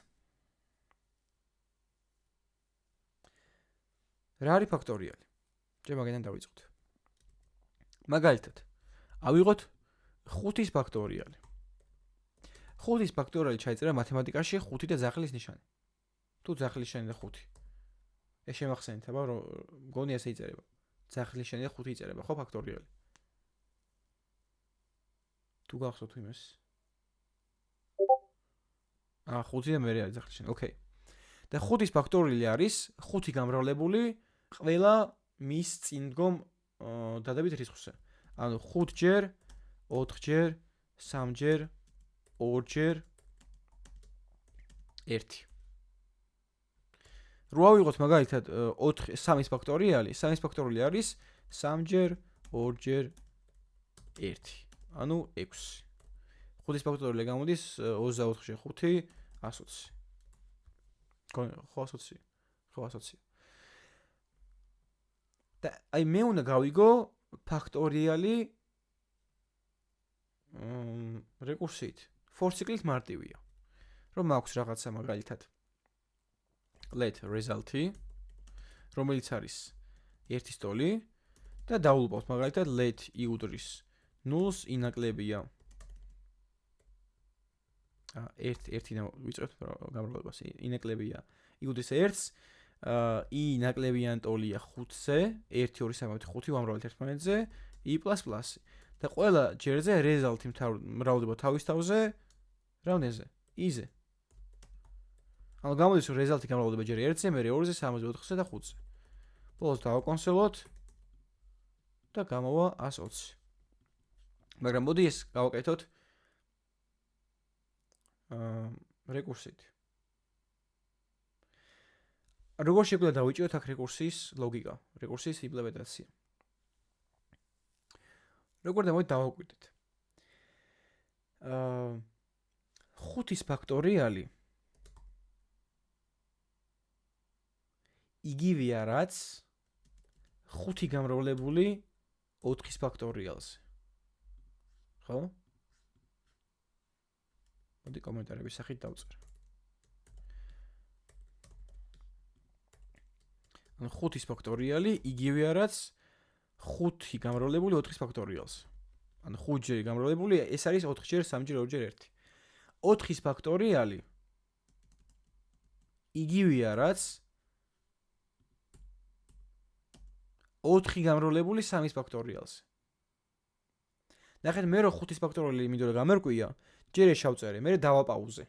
Speaker 1: რა არის ფაქტორიალი? ჯერ მაგიდან დავიწყოთ. მაგალითად, ავიღოთ 5-ის ფაქტორიალი. 5-ის ფაქტორიალი ჩაიწერა მათემატიკაში 5 და ძახილის ნიშანი. თუ ძახილის ნიშანი და 5. ეს შემახსენეთ, აბა რომ მგონი ასე იწერება. ძახილის ნიშანი და 5 იწერება, ხო ფაქტორიალი. თუ გახსოვთ იმას. 5 და მერე არის ძახილის ნიშანი. ოკეი. და 5-ის ფაქტორიალი არის 5 გამრავლებული ყველა მის წინ დგომ დადებით რიცხვზე. ანუ 5 ჯერ, 4 ჯერ, 3 ჯერ, 2 ჯერ 1. რო ავიღოთ მაგალითად 3-ის ფაქტორიალი, 3-ის ფაქტორიალი არის 3 ჯერ, 2 ჯერ 1. ანუ 6. 5-ის ფაქტორიალი გამოდის 24 ჯერ 5, 120. ხო 120. ხო 120. და აი მე უნდა გავიგო ფაქტორიალი რეკურსიით. for cycle-ით მარტივია. რომ მაქვს რაღაცა მაგალითად let result-ი, რომელიც არის 1 სტოლი და დავულბავთ მაგალითად let იუდრის 0-ს ინაკლებია 1 ვიწყებთ გამრავლებას ინაკლებია იუდრის 1-ს i ნაკლებიან ტოლია 5-ზე 1 2 3 5 ვამრავლებთ ერთმანეთზე i++ და ყველა ჯერზე result-ი მრავლდება თავის თავზე რამდენზე? i-ზე. ანუ გამოდის რომ result-ი გამრავლდება ჯერ 1-ზე, მერე 2-ზე, 3-ზე, 4-ზე და 5-ზე. ბოლოს დავაკონსოლოთ და გამოვა 120. მაგრამ მოდი ეს გავაკეთოთ რეკურსიით. როგორ შეგვიძლია დავიჭიროთ აქ რეკურსიის ლოგიკა, რეკურსიის იმპლემენტაცია. როგორ მოდი დავაკვირდეთ. 5-ის ფაქტორიალი იგივეა რაც 5 გამრავლებული 4-ის ფაქტორიალზე. ხო? მოდი კომენტარების სახით დავწერე. ანუ 5-ის ფაქტორიალი იგივეა რაც 5 გამრავლებული 4-ის ფაქტორიალზე. ანუ 5-ჯერ გამრავლებული ეს არის 4-ჯერ 3-ჯერ 2-ჯერ 1. 4-ის ფაქტორიალი იგივეა რაც 4 გამრავლებული 3-ის ფაქტორიალზე. ნახეთ მე რო 5-ის ფაქტორიალი მინდოდა გამერკვია, ჯერ შევწერე, მე დავაპაუზე.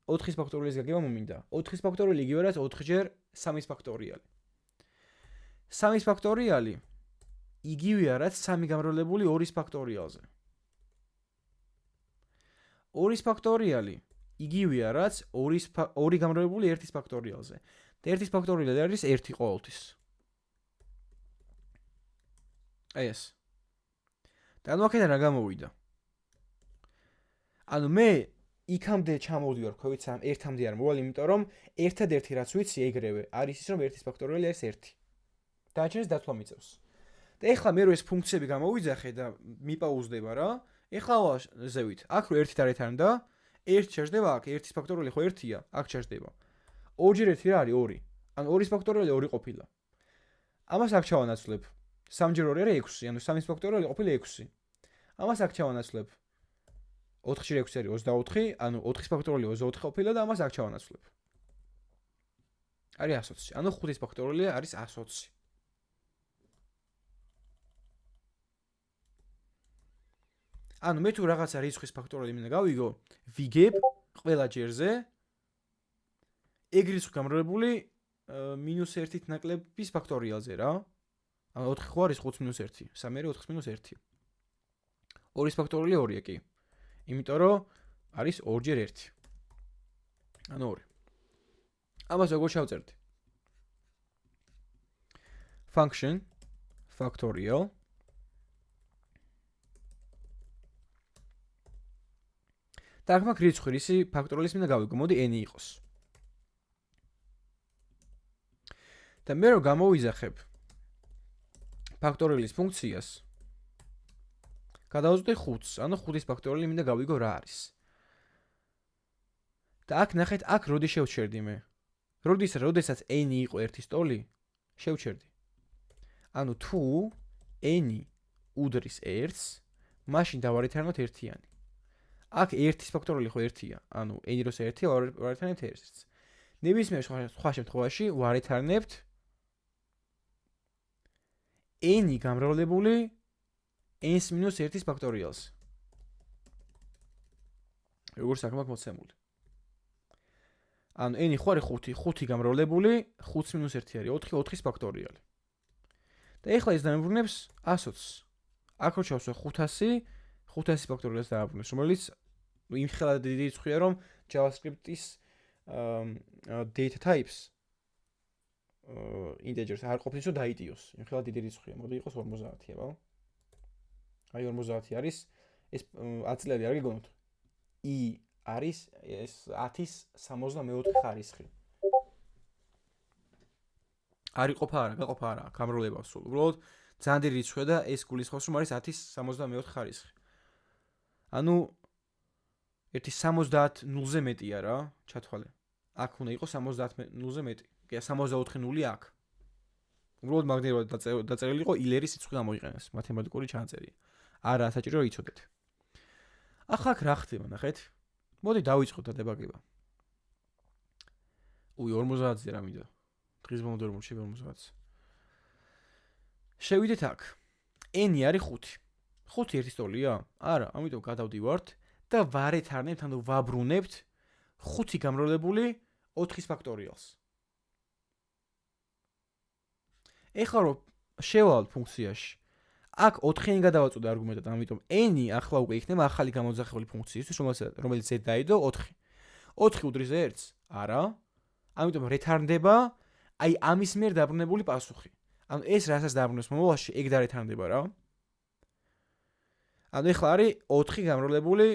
Speaker 1: 4-ის ფაქტორიალის გაგება მომინდა. 4-ის ფაქტორიალი იგივე რაც 4-ჯერ 3-ის ფაქტორიალი. 3-ის ფაქტორიალი იგივეა რაც 3 გამრავლებული 2-ის ფაქტორიალზე. 2-ის ფაქტორიალი იგივეა რაც 2 გამრავლებული 1-ის ფაქტორიალზე. და 1-ის ფაქტორიალი არის 1 ყოველთვის. აი ეს. და ანუ აქედან რა გამოვიდა? ანუ მე იქამდე ჩამოვდივარ, ხო ვიცი, 1-მდე არ მოვალ, იმიტომ რომ ერთადერთი რაც ვიცი ეგრევე არის ის, რომ 1-ის ფაქტორიალი არის 1. დაჩენს დათვლა მიწევს. და ეხლა მე რო ეს ფუნქციები გამოვიძახე და მიპაუზდება რა, ეხლა ზევით. აქ რო 1-ით არ ეთანდა, 1 ჩერდება აქ, 1-ის ფაქტორიალი ხო 1-ია, აქ ჩერდება. 2-ჯერ 1 რა არის 2. ანუ 2-ის ფაქტორიალი 2 ყოფილა. ამას აქ ჩავანაცვლებ. 3-ჯერ 2 არის 6, ანუ 3-ის ფაქტორიალი ყოფილა 6. ამას აქ ჩავანაცვლებ. 4-ჯერ 6 არის 24, ანუ 4-ის ფაქტორიალი 24 ყოფილა და ამას აქ ჩავანაცვლებ. არის 120. ანუ 5-ის ფაქტორიალი არის 120. ანუ მე თუ რაღაცა რიცხვის ფაქტორიალი მინდა გავიგო, ვიგებ ყველა ჯერზე ეგ რიცხვი გამრავლებული -1-ით ნაკლების ფაქტორიალზე რა. ანუ 4 ხო არის 5 - 1, 3 არის 4 - 1. 2-ის ფაქტორიალი 2-ია კი. იმიტომ რომ არის 2-ჯერ 1. ანუ 2. ამას როგორ შევწერდი? Function factorial და აქ მაქვს რიცხვი, რისი ფაქტორიალის მინდა გავიგო, მოდი n იყოს. და მე რო გამოვიძახებ ფაქტორიალის ფუნქციას, გადავწყვეტ 5-ს, ანუ 5-ის ფაქტორიალი მინდა გავიგო რა არის. და აქ ნახეთ, აქ როდი შევჩერდი მე. როდესაც n იყო 1-ის ტოლი, შევჩერდი. ანუ თუ n უდრის 1-ს, მაშინ დავარითარნოთ 1-იანი. აქ 1-ის ფაქტორიალი ხო 1-ია, ანუ n როცა 1-ია, ვარითარნებთ 1-ს. ნებისმიერ სხვა შემთხვევაში ვარითარნებთ n გამრავლებული n-ს - 1-ის ფაქტორიალს. როგორც აქ მაქვს მოცემული. ანუ n ხო არის 5, 5 გამრავლებული 5 - 1 არის 4, 4-ის ფაქტორიალი. და ეხლა ეს დაემბრუნებს 120. აქ რო ჩავსვე 500, 500-ის ფაქტორიალს დააბრუნებს, რომელიც იმ ხელად დიდი რიცხვია, რომ JavaScript-ის data types integers არ ყოფნის, რომ დაიტიოს. იმ ხელად დიდი რიცხვია, მოდი იყოს 50-ია, ბავ. აი 50 არის, ეს 10 წლები არ გიგონოთ. i არის ეს 10-ის 64 ხარისხი. არ იყოფა არა, გაყოფა არა, გამრავლება სულ. უბრალოდ ძალიან დიდი რიცხვია და ეს გულისხმობს, რომ არის 10-ის 64 ხარისხი. ანუ 1/70 0-ზე მეტია რა, ჩათვალე. აქ უნდა იყოს 70 0-ზე მეტი. კი, 64 0 აქ. უბრალოდ მაგნერულად დაწერილი იყო ილერის სიცხე გამოიყენეს, მათემატიკური ჩანწერია. არა, საჭირო რომ იცოდეთ. ახლა აქ რა ხდება, ნახეთ? მოდი დავიწყოთ დადებაგება. 50-ზე რა მინდა. დღის ბოლომდე რომ შევიდეთ 50. შევიდეთ აქ. n არის 5. 5 1-ის ტოლია? არა, ამიტომ გადავდივართ და ვარეთარნებთ, ანუ ვაბრუნებთ 5 გამრავლებული 4-ის ფაქტორიალს. ეხლა რომ შევალთ ფუნქციაში, აქ 4-იანი გადავაწოდე არგუმენტად, ამიტომ n ახლა უკვე იქნება ახალი გამოძახებული ფუნქციისთვის, რომელიც z დაიდო 4. 4 უდრის 1-ს? არა. ამიტომ რეთარნდება აი ამის მიერ დაბრუნებული პასუხი. ანუ ეს რასაც დაბრუნებს მომავალში, ეგ დარეთარნდება რა. ანუ ეხლა არის 4 გამრავლებული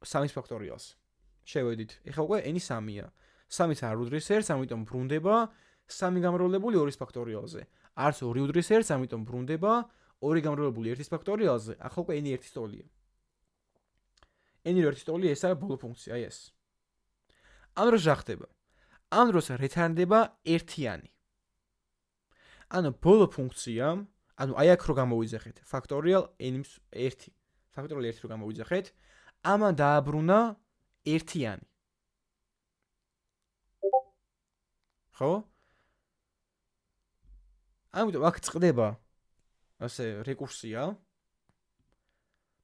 Speaker 1: 3-ის ფაქტორიალს. შევედით. ეხლა უკვე n 3-ია. 3-ს არ უდრის 1-ს, ამიტომ ბრუნდება 3 გამრავლებული 2-ის ფაქტორიალზე. არც 2 უდრის 1-ს, ამიტომ ბრუნდება 2 გამრავლებული 1-ის ფაქტორიალზე. ახლა უკვე n-1 ტოლია. n-1 ტოლია ეს არის ბოლო ფუნქცია, აი ეს. ამ დროს რა ხდება? ამ დროს რეცარდება ერთიანი. ანუ ბოლო ფუნქციამ, ანუ აი აქ რო გამოვიძახეთ ფაქტორიალ n-1. ფაქტორიალ 1 რო გამოვიძახეთ, ამან დააბრუნა ერთიანი. ხო? ამიტომ აქ წდება ასე რეკურსია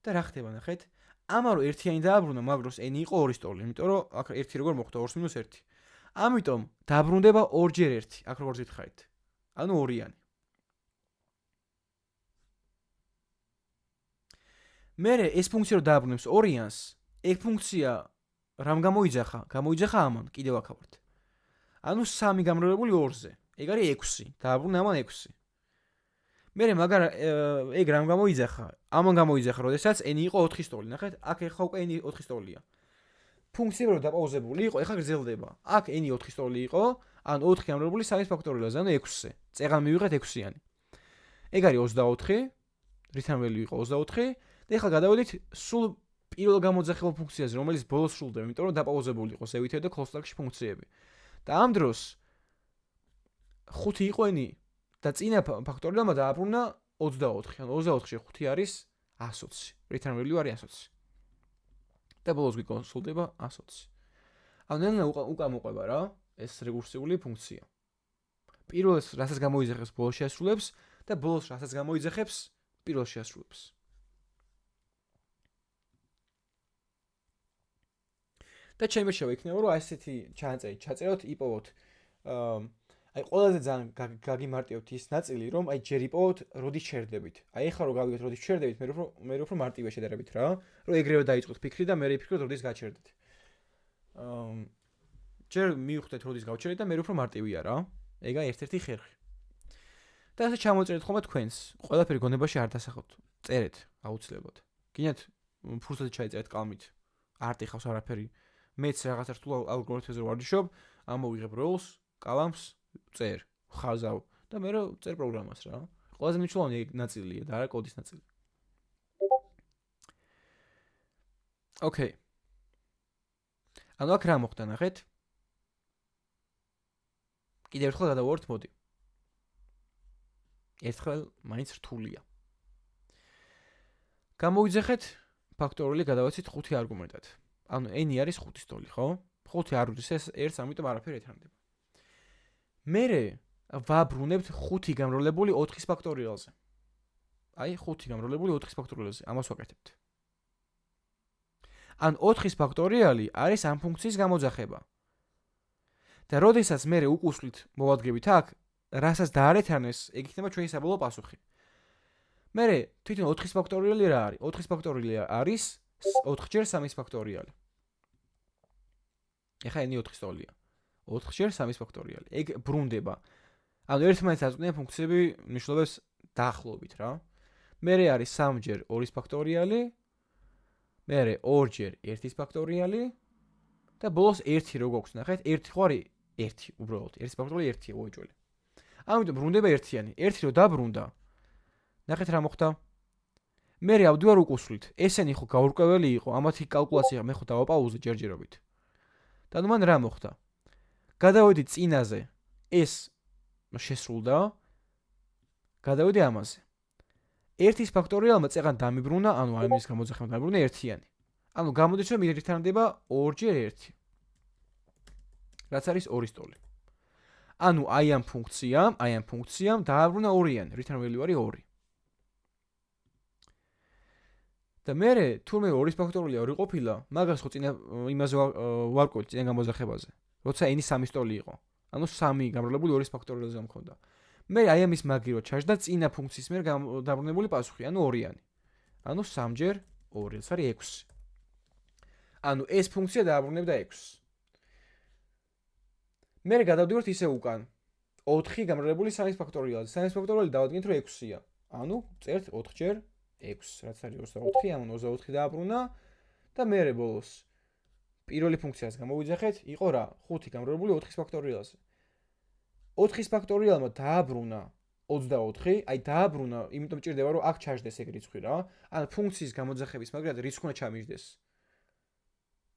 Speaker 1: და რა ხდება ნახეთ? ამა რო ერთიანი დააბრუნა, მაგროს n იყო 2-ის ტოლი, იმიტომ რომ აქ 1 როგორ მოხდა 2-1. ამიტომ დაბრუნდება 2-ჯერ 1, აქ როგორ გითხარით? ანუ 2-იანი. მერე ეს ფუნქცია რო დააბრუნებს 2-იანს, ეგ ფუნქცია რამ გამოიძახა? გამოიძახა ამან, კიდევ აქ ვართ. ანუ 3 გამრავლებული 2-ზე. ეგ არის 6, დააბრუნა ამან 6. მერე მაგარ ეგ რამ გამოიძახა? ამან გამოიძახა, როდესაც n იყო 4-ის ტოლი. ნახეთ, აქ ეხლა უკვე n 4-ის ტოლია. ფუნქცია რო დაპაუზებული იყო, ეხლა გრძელდება. აქ n 4-ის ტოლი იყო, ან 4 გამრავლებული 3-ის ფაქტორიალზე, ანუ 6-ზე. წეღან მივიღეთ 6-იანი. ეგ არის 24, return value იყო 24 და ეხლა გადავედით სულ პირველ გამოძახებულ ფუნქციაზე, რომელიც ბოლოს სრულდება, იმიტომ რომ დაპაუზებული იყო ზევითი და closed-ში ფუნქციები. და ამ დროს 5 იყო n და წინა ფაქტორიალმა დააბრუნა 24. ანუ 24-ში 5 არის 120. return value არის 120. და ბოლოს გიკონსოლდება 120. ანუ ნელა უკან მოყვება რა, ეს რეკურსიული ფუნქცია. პირველს რასაც გამოიძახებს ბოლოს შეასრულებს და ბოლოს რასაც გამოიძახებს პირველს შეასრულებს. და ჩემი შევეიქნება რომ ასეთი ჩანაწერი ჩაწეროთ, იპოვოთ აი ყველაზე ძალიან გაგიმარტივებთ ის ნაწილი, რომ აი ჯერ იპოვოთ როდის ჩერდებით. აი ეხლა რომ გავიგოთ როდის ჩერდებით, მე უფრო მარტივია შედარებით რა, რომ ეგრევე დაიწყოთ ფიქრი და მე ვიფიქროთ როდის გაჩერდეთ. ჯერ მივხვდეთ როდის გავჩერდეთ და მე უფრო მარტივია რა. ეგა ერთ-ერთი ხერხი. და ასე ჩამოწერეთ ხოლმე თქვენს. ყველაფერი გონებაში არ დასახოთ. წერეთ აუცილებლად. გინდათ ფურცლად ჩაიწერეთ კალმით. არ ტიხავს არაფერი. მეც რაღაცა რთულ ალგორითმებზე ვარჯიშობ, ამოვიღებ როლს, კალამს, წერ, ხაზავ და მე წერ პროგრამას რა. ყველაზე მნიშვნელოვანი ნაწილია და არა კოდის ნაწილი. ოკეი. ანუ აქ რა მოხდა ნახეთ? კიდევ ერთხელ გადავართ მოდი. ერთხელ მაინც რთულია. გამოვიძახეთ ფაქტორიული გადავაცით 5 არგუმენტად. ანუ n არის 5-ის ტოლი, ხო? 5 არ უდრის ეს 1-ს, ამიტომ არაფერი ეთანდება. მერე ვაბრუნებთ 5 გამრავლებული 4-ის ფაქტორიალზე. აი 5 გამრავლებული 4-ის ფაქტორიალზე, ამას ვაკეთებთ. ან 4-ის ფაქტორიალი არის ამ ფუნქციის გამოძახება. და როდესაც მერე უკუსვლით მოვადგებით აქ, რასაც დაარეთანეს, ეგ იქნება ჩვენი საბოლოო პასუხი. მერე თვითონ 4-ის ფაქტორიალი რა არის? 4-ის ფაქტორიალი არის 4-ჯერ 3-ის ფაქტორიალი. ეხლა n 4-ის ტოლია. 4-ჯერ 3-ის ფაქტორიალი. ეგ ბრუნდება. ანუ ერთმანეთს აწვდიან ფუნქციები მნიშვნელობას დაახლოებით რა. მერე არის 3-ჯერ 2-ის ფაქტორიალი. მერე 2-ჯერ 1-ის ფაქტორიალი და ბოლოს 1 რო გვაქვს ნახეთ, 1 ხო არის 1 უბრალოდ. 1-ის ფაქტორიალი 1-ია უეჭველი. ამიტომ ბრუნდება ერთიანი. 1 რო დაბრუნდა. ნახეთ რა მოხდა. მერე ავდივარ უკუსვლით. ესენი ხო გაურკვეველი იყო, ამათი კალკულაცია მე ხო დავაპაუზე ჯერჯერობით. და ნუ მან რა მოხდა? გადავედი წინაზე. ეს შესრულდა. გადავედი ამაზე. 1-ის ფაქტორიალმა წეღან დამიბრუნა, ანუ ამის გამოძახება დამიბრუნა ერთიანი. ანუ გამოდის რომ ირითარდება 2-ჯერ 1. რაც არის 2-ის ტოლი. ანუ აი ამ ფუნქციამ დააბრუნა 2-იანი, return value არის 2. და მერე თურმე 2-ის ფაქტორია 2 ყოფილა, მაგას ხო წინა იმაზე ვარკვევთ წინა გამოძახებაზე. როცა n 3-ის ტოლი იყო. ანუ 3 გამრავლებული 2-ის ფაქტორიალზე მქონდა. მე აი ამის მაგირო ჩაჟდა წინა ფუნქციის მიერ დაბრუნებული პასუხი, ანუ 2-იანი. ანუ 3-ჯერ 2, ეს არის 6. ანუ ეს ფუნქცია დააბრუნებდა 6. მე გადავდივართ ისე უკან. 4 გამრავლებული 3-ის ფაქტორიალზე. 3-ის ფაქტორიალი დავადგინეთ რომ 6-ია. ანუ წერთ 4-ჯერ 6, რაც არის 24, ანუ 24 დააბრუნა და მე ბოლოს პირველი ფუნქციას გამოვიძახეთ, იყო რა? 5 გამრავლებული 4-ის ფაქტორიალზე. 4-ის ფაქტორიალმა დააბრუნა 24, აი დააბრუნა, იმიტომ ჭირდება რომ აქ ჩაждდეს ეგ რიცხვი რა. ან ფუნქციის გამოძახების მაგრად რიცხვი უნდა ჩამიждდეს.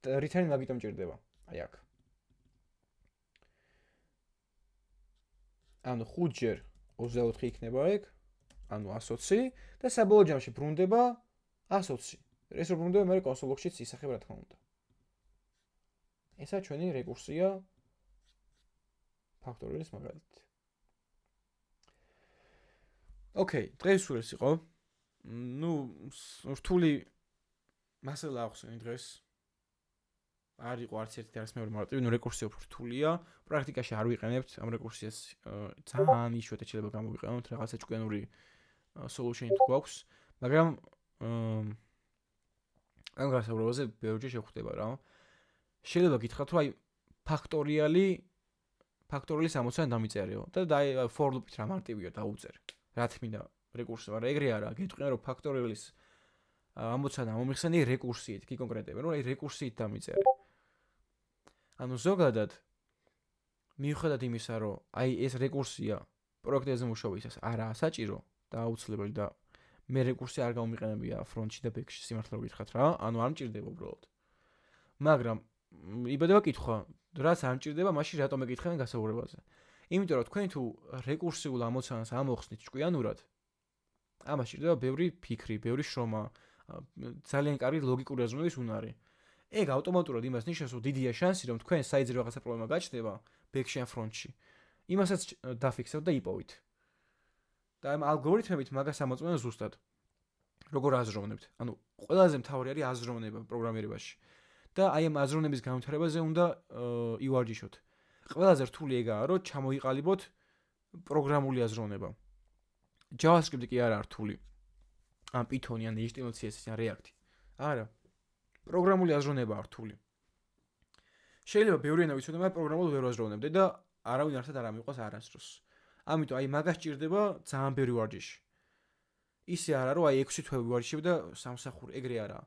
Speaker 1: და return მაგიტომ ჭირდება. აი აქ. ანუ 5 ჯერ 24 იქნება ეგ, ანუ 120 და საბოლოო ჯამში ბრუნდება 120. ეს რო ბრუნდება, მე კონსოლ ლოგშიც ისახება რა თქმა უნდა. ესა ჩვენი რეკურსია ფაქტორიალის მაგალითით. ოკეი, დღეს სულ ეს იყო. ნუ რთული მასალა ახსენე დღეს. არ იყო არც ერთი არც მეორე მარტივი, ნუ რეკურსია უფრო რთულია. პრაქტიკაში არ ვიყენებთ ამ რეკურსიას, ძალიან იშვიათად შეიძლება გამოვიყენოთ რაღაცა ჭკვიანური solution თუ გვაქვს, მაგრამ ამ გასაუბრებაზე ბევრჯერ შევხვდება რა. შეიძლება გითხრათ, რომ აი ფაქტორიალის ამოცანა დამიწერეო და for loop-ით რა მარტივია დაუწერ. რა თქმა რეკურსია, მაგრამ ეგრე არა, გეტყვიან რომ ფაქტორიალის ამოცანა მომიხსენი რეკურსიით, კი კონკრეტებენ, რომ აი რეკურსიით დამიწერე. ანუ ზოგადად მიუხედავად იმისა, რომ აი ეს რეკურსია პროექტებზე მუშაობისას არაა საჭირო და აუცილებელი და მე რეკურსია არ გამომიყენებია ფრონტში და ბექში, სიმართლე გითხრათ რა, ანუ არ მჭირდება უბრალოდ. მაგრამ იბადება კითხვა, რაც არ მჭირდება, მაშინ რატომ ეკითხებენ გასაუბრებაზე? იმიტომ რომ თქვენ თუ რეკურსიულ ამოცანას ამოხსნით ჭკვიანურად, ამას ჭირდება ბევრი ფიქრი, ბევრი შრომა, ძალიან კარგი ლოგიკური აზროვნების უნარი. ეგ ავტომატურად იმას ნიშნავს, რომ დიდია შანსი, რომ თქვენ საიძრო რაღაცა პრობლემა გაჩნდება ბექში ან ფრონტში. იმასაც დაფიქსავთ და იპოვით. და ამ ალგორითმებით მაგას ამოწმენ ზუსტად. როგორ აზროვნებთ? ანუ ყველაზე მთავარი არის აზროვნება პროგრამირებაში. და აი ამ აზროვნების განვითარებაზე უნდა ივარჯიშოთ. ყველაზე რთული ეგაა, რომ ჩამოიყალიბოთ პროგრამული აზროვნება. JavaScript კი არა რთული. ან Python-ი, ან HTML, CSS-ი, ან React-ი. არა. პროგრამული აზროვნება რთული. შეიძლება ბევრი ენა ვიცოდე, მაგრამ პროგრამულად ვერ ვაზროვნებდი და არავინ არსად არ ამიყვას არასდროს. ამიტომ აი მაგას ჭირდება ძალიან ბევრი ვარჯიში. ისე არა, რომ აი 6 თვე ვარჯიშებ და სამსახური ეგრე არაა.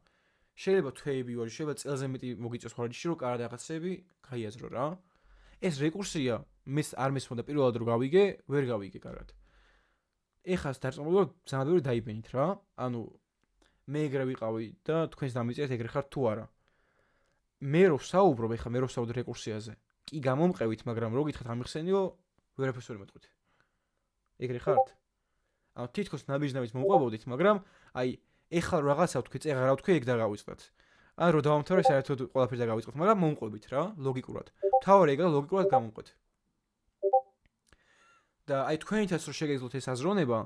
Speaker 1: შეიძლება თვეები ვარჯიშებ, შეიძლება წელზე მეტი მოგიწევს ვარჯიში, რომ კარგ რაღაცები გაიაზრო რა. ეს რეკურსია არ მესმოდა პირველად რომ გავიგე, ვერ გავიგე კარგად. ეხას დარწმუნებული ძალიან ბევრი დაიბენით რა. ანუ მე ეგრე ვიყავი და თქვენს დამიწერეთ ეგრე ხართ თუ არა. მე რო ვსაუბრობ, ეხა მე რო ვსაუბრობ რეკურსიაზე, კი გამომყევით, მაგრამ რო გითხრათ ამიხსენიო, ვერაფერს ვერ მეტყვით. ეგრე ხართ? ანუ თითქოს ნაბიჯ-ნაბიჯ მომყვებოდით, მაგრამ აი ეხლა რაღაცა ვთქვი, წეღარა ვთქვი, ეგ დაგავიწყდეთ. ან რო დავამთავრე, საერთოდ ყველაფერს დაგავიწყდეთ, მაგრამ მომყვებით რა, ლოგიკურად. თავარი ეგა ლოგიკურად გამომყვეთ. და აი თქვენითაც რო შეგეძლოთ ეს აზროვნება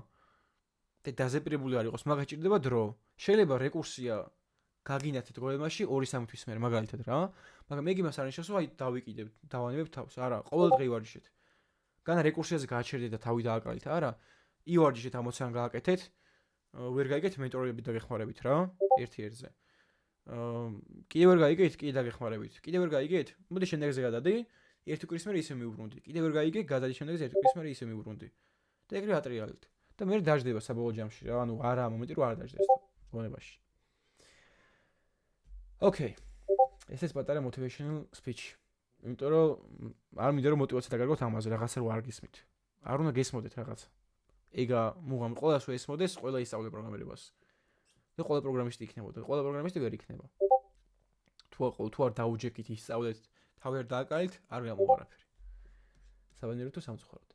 Speaker 1: და დაზეპირებული არ იყოს, მაგას ჭირდება დრო. შეიძლება რეკურსია გაგინათეთ გოებაში 2-3 თვის მერე მაგალითად რა, მაგრამ ეგ იმას არ ნიშნავს, რომ აი დავიკიდებ, დავანებებ თავს, არა, ყოველ დღე ივარჯიშეთ. განა რეკურსიაზე გააჩერდეთ და თავი დააკალით, არა, ივარჯიშეთ ამოცანა გააკეთეთ, ვერ გაიგეთ მენტორები დაგეხმარებით რა, ერთ-ერთზე. კიდევ ვერ გაიგეთ, კიდე დაგეხმარებით. კიდევ ვერ გაიგეთ, მოდი შემდეგზე გადადი, ერთი კვირის მერე ისე მივუბრუნდი. კიდევ ვერ გაიგე, გადადი შემდეგზე ერთი კვირის მერე ისე მივუბრუნდი. და ეგრე ატრიალით. და მე დაждდება საბოლოო ჯამში რა, ანუ არა მომენტი რომ არ დაждდეს გონებაში. ოკეი. ესეც პატარა motivational speech. იმიტომ რომ არ მინდა რომ мотиваცია დაგარგოთ ამაზე, რაღაცა რო არ გისმით. არ უნდა გესმოდეთ რაღაცა. ეგა მუღამი ყველას რო ესმოდეს, ყველა ისწავლე პროგრამირებას. და ყველა პროგრამისტი იქნებოდა, ყველა პროგრამისტი ვერ იქნება. თუ არ დაუჯექით ისწავლეთ, თავი არ დააკალით, არ გამოვა არაფერი. საბანირო თუ სამწუხაროდ.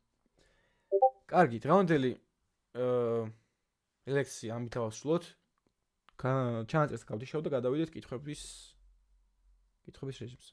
Speaker 1: კარგი, დღევანდელი ლექსია ამით ავსრულოთ. ჩანაწერს გავდიშავ და გადავიდეთ კითხვების რეჟიმზე.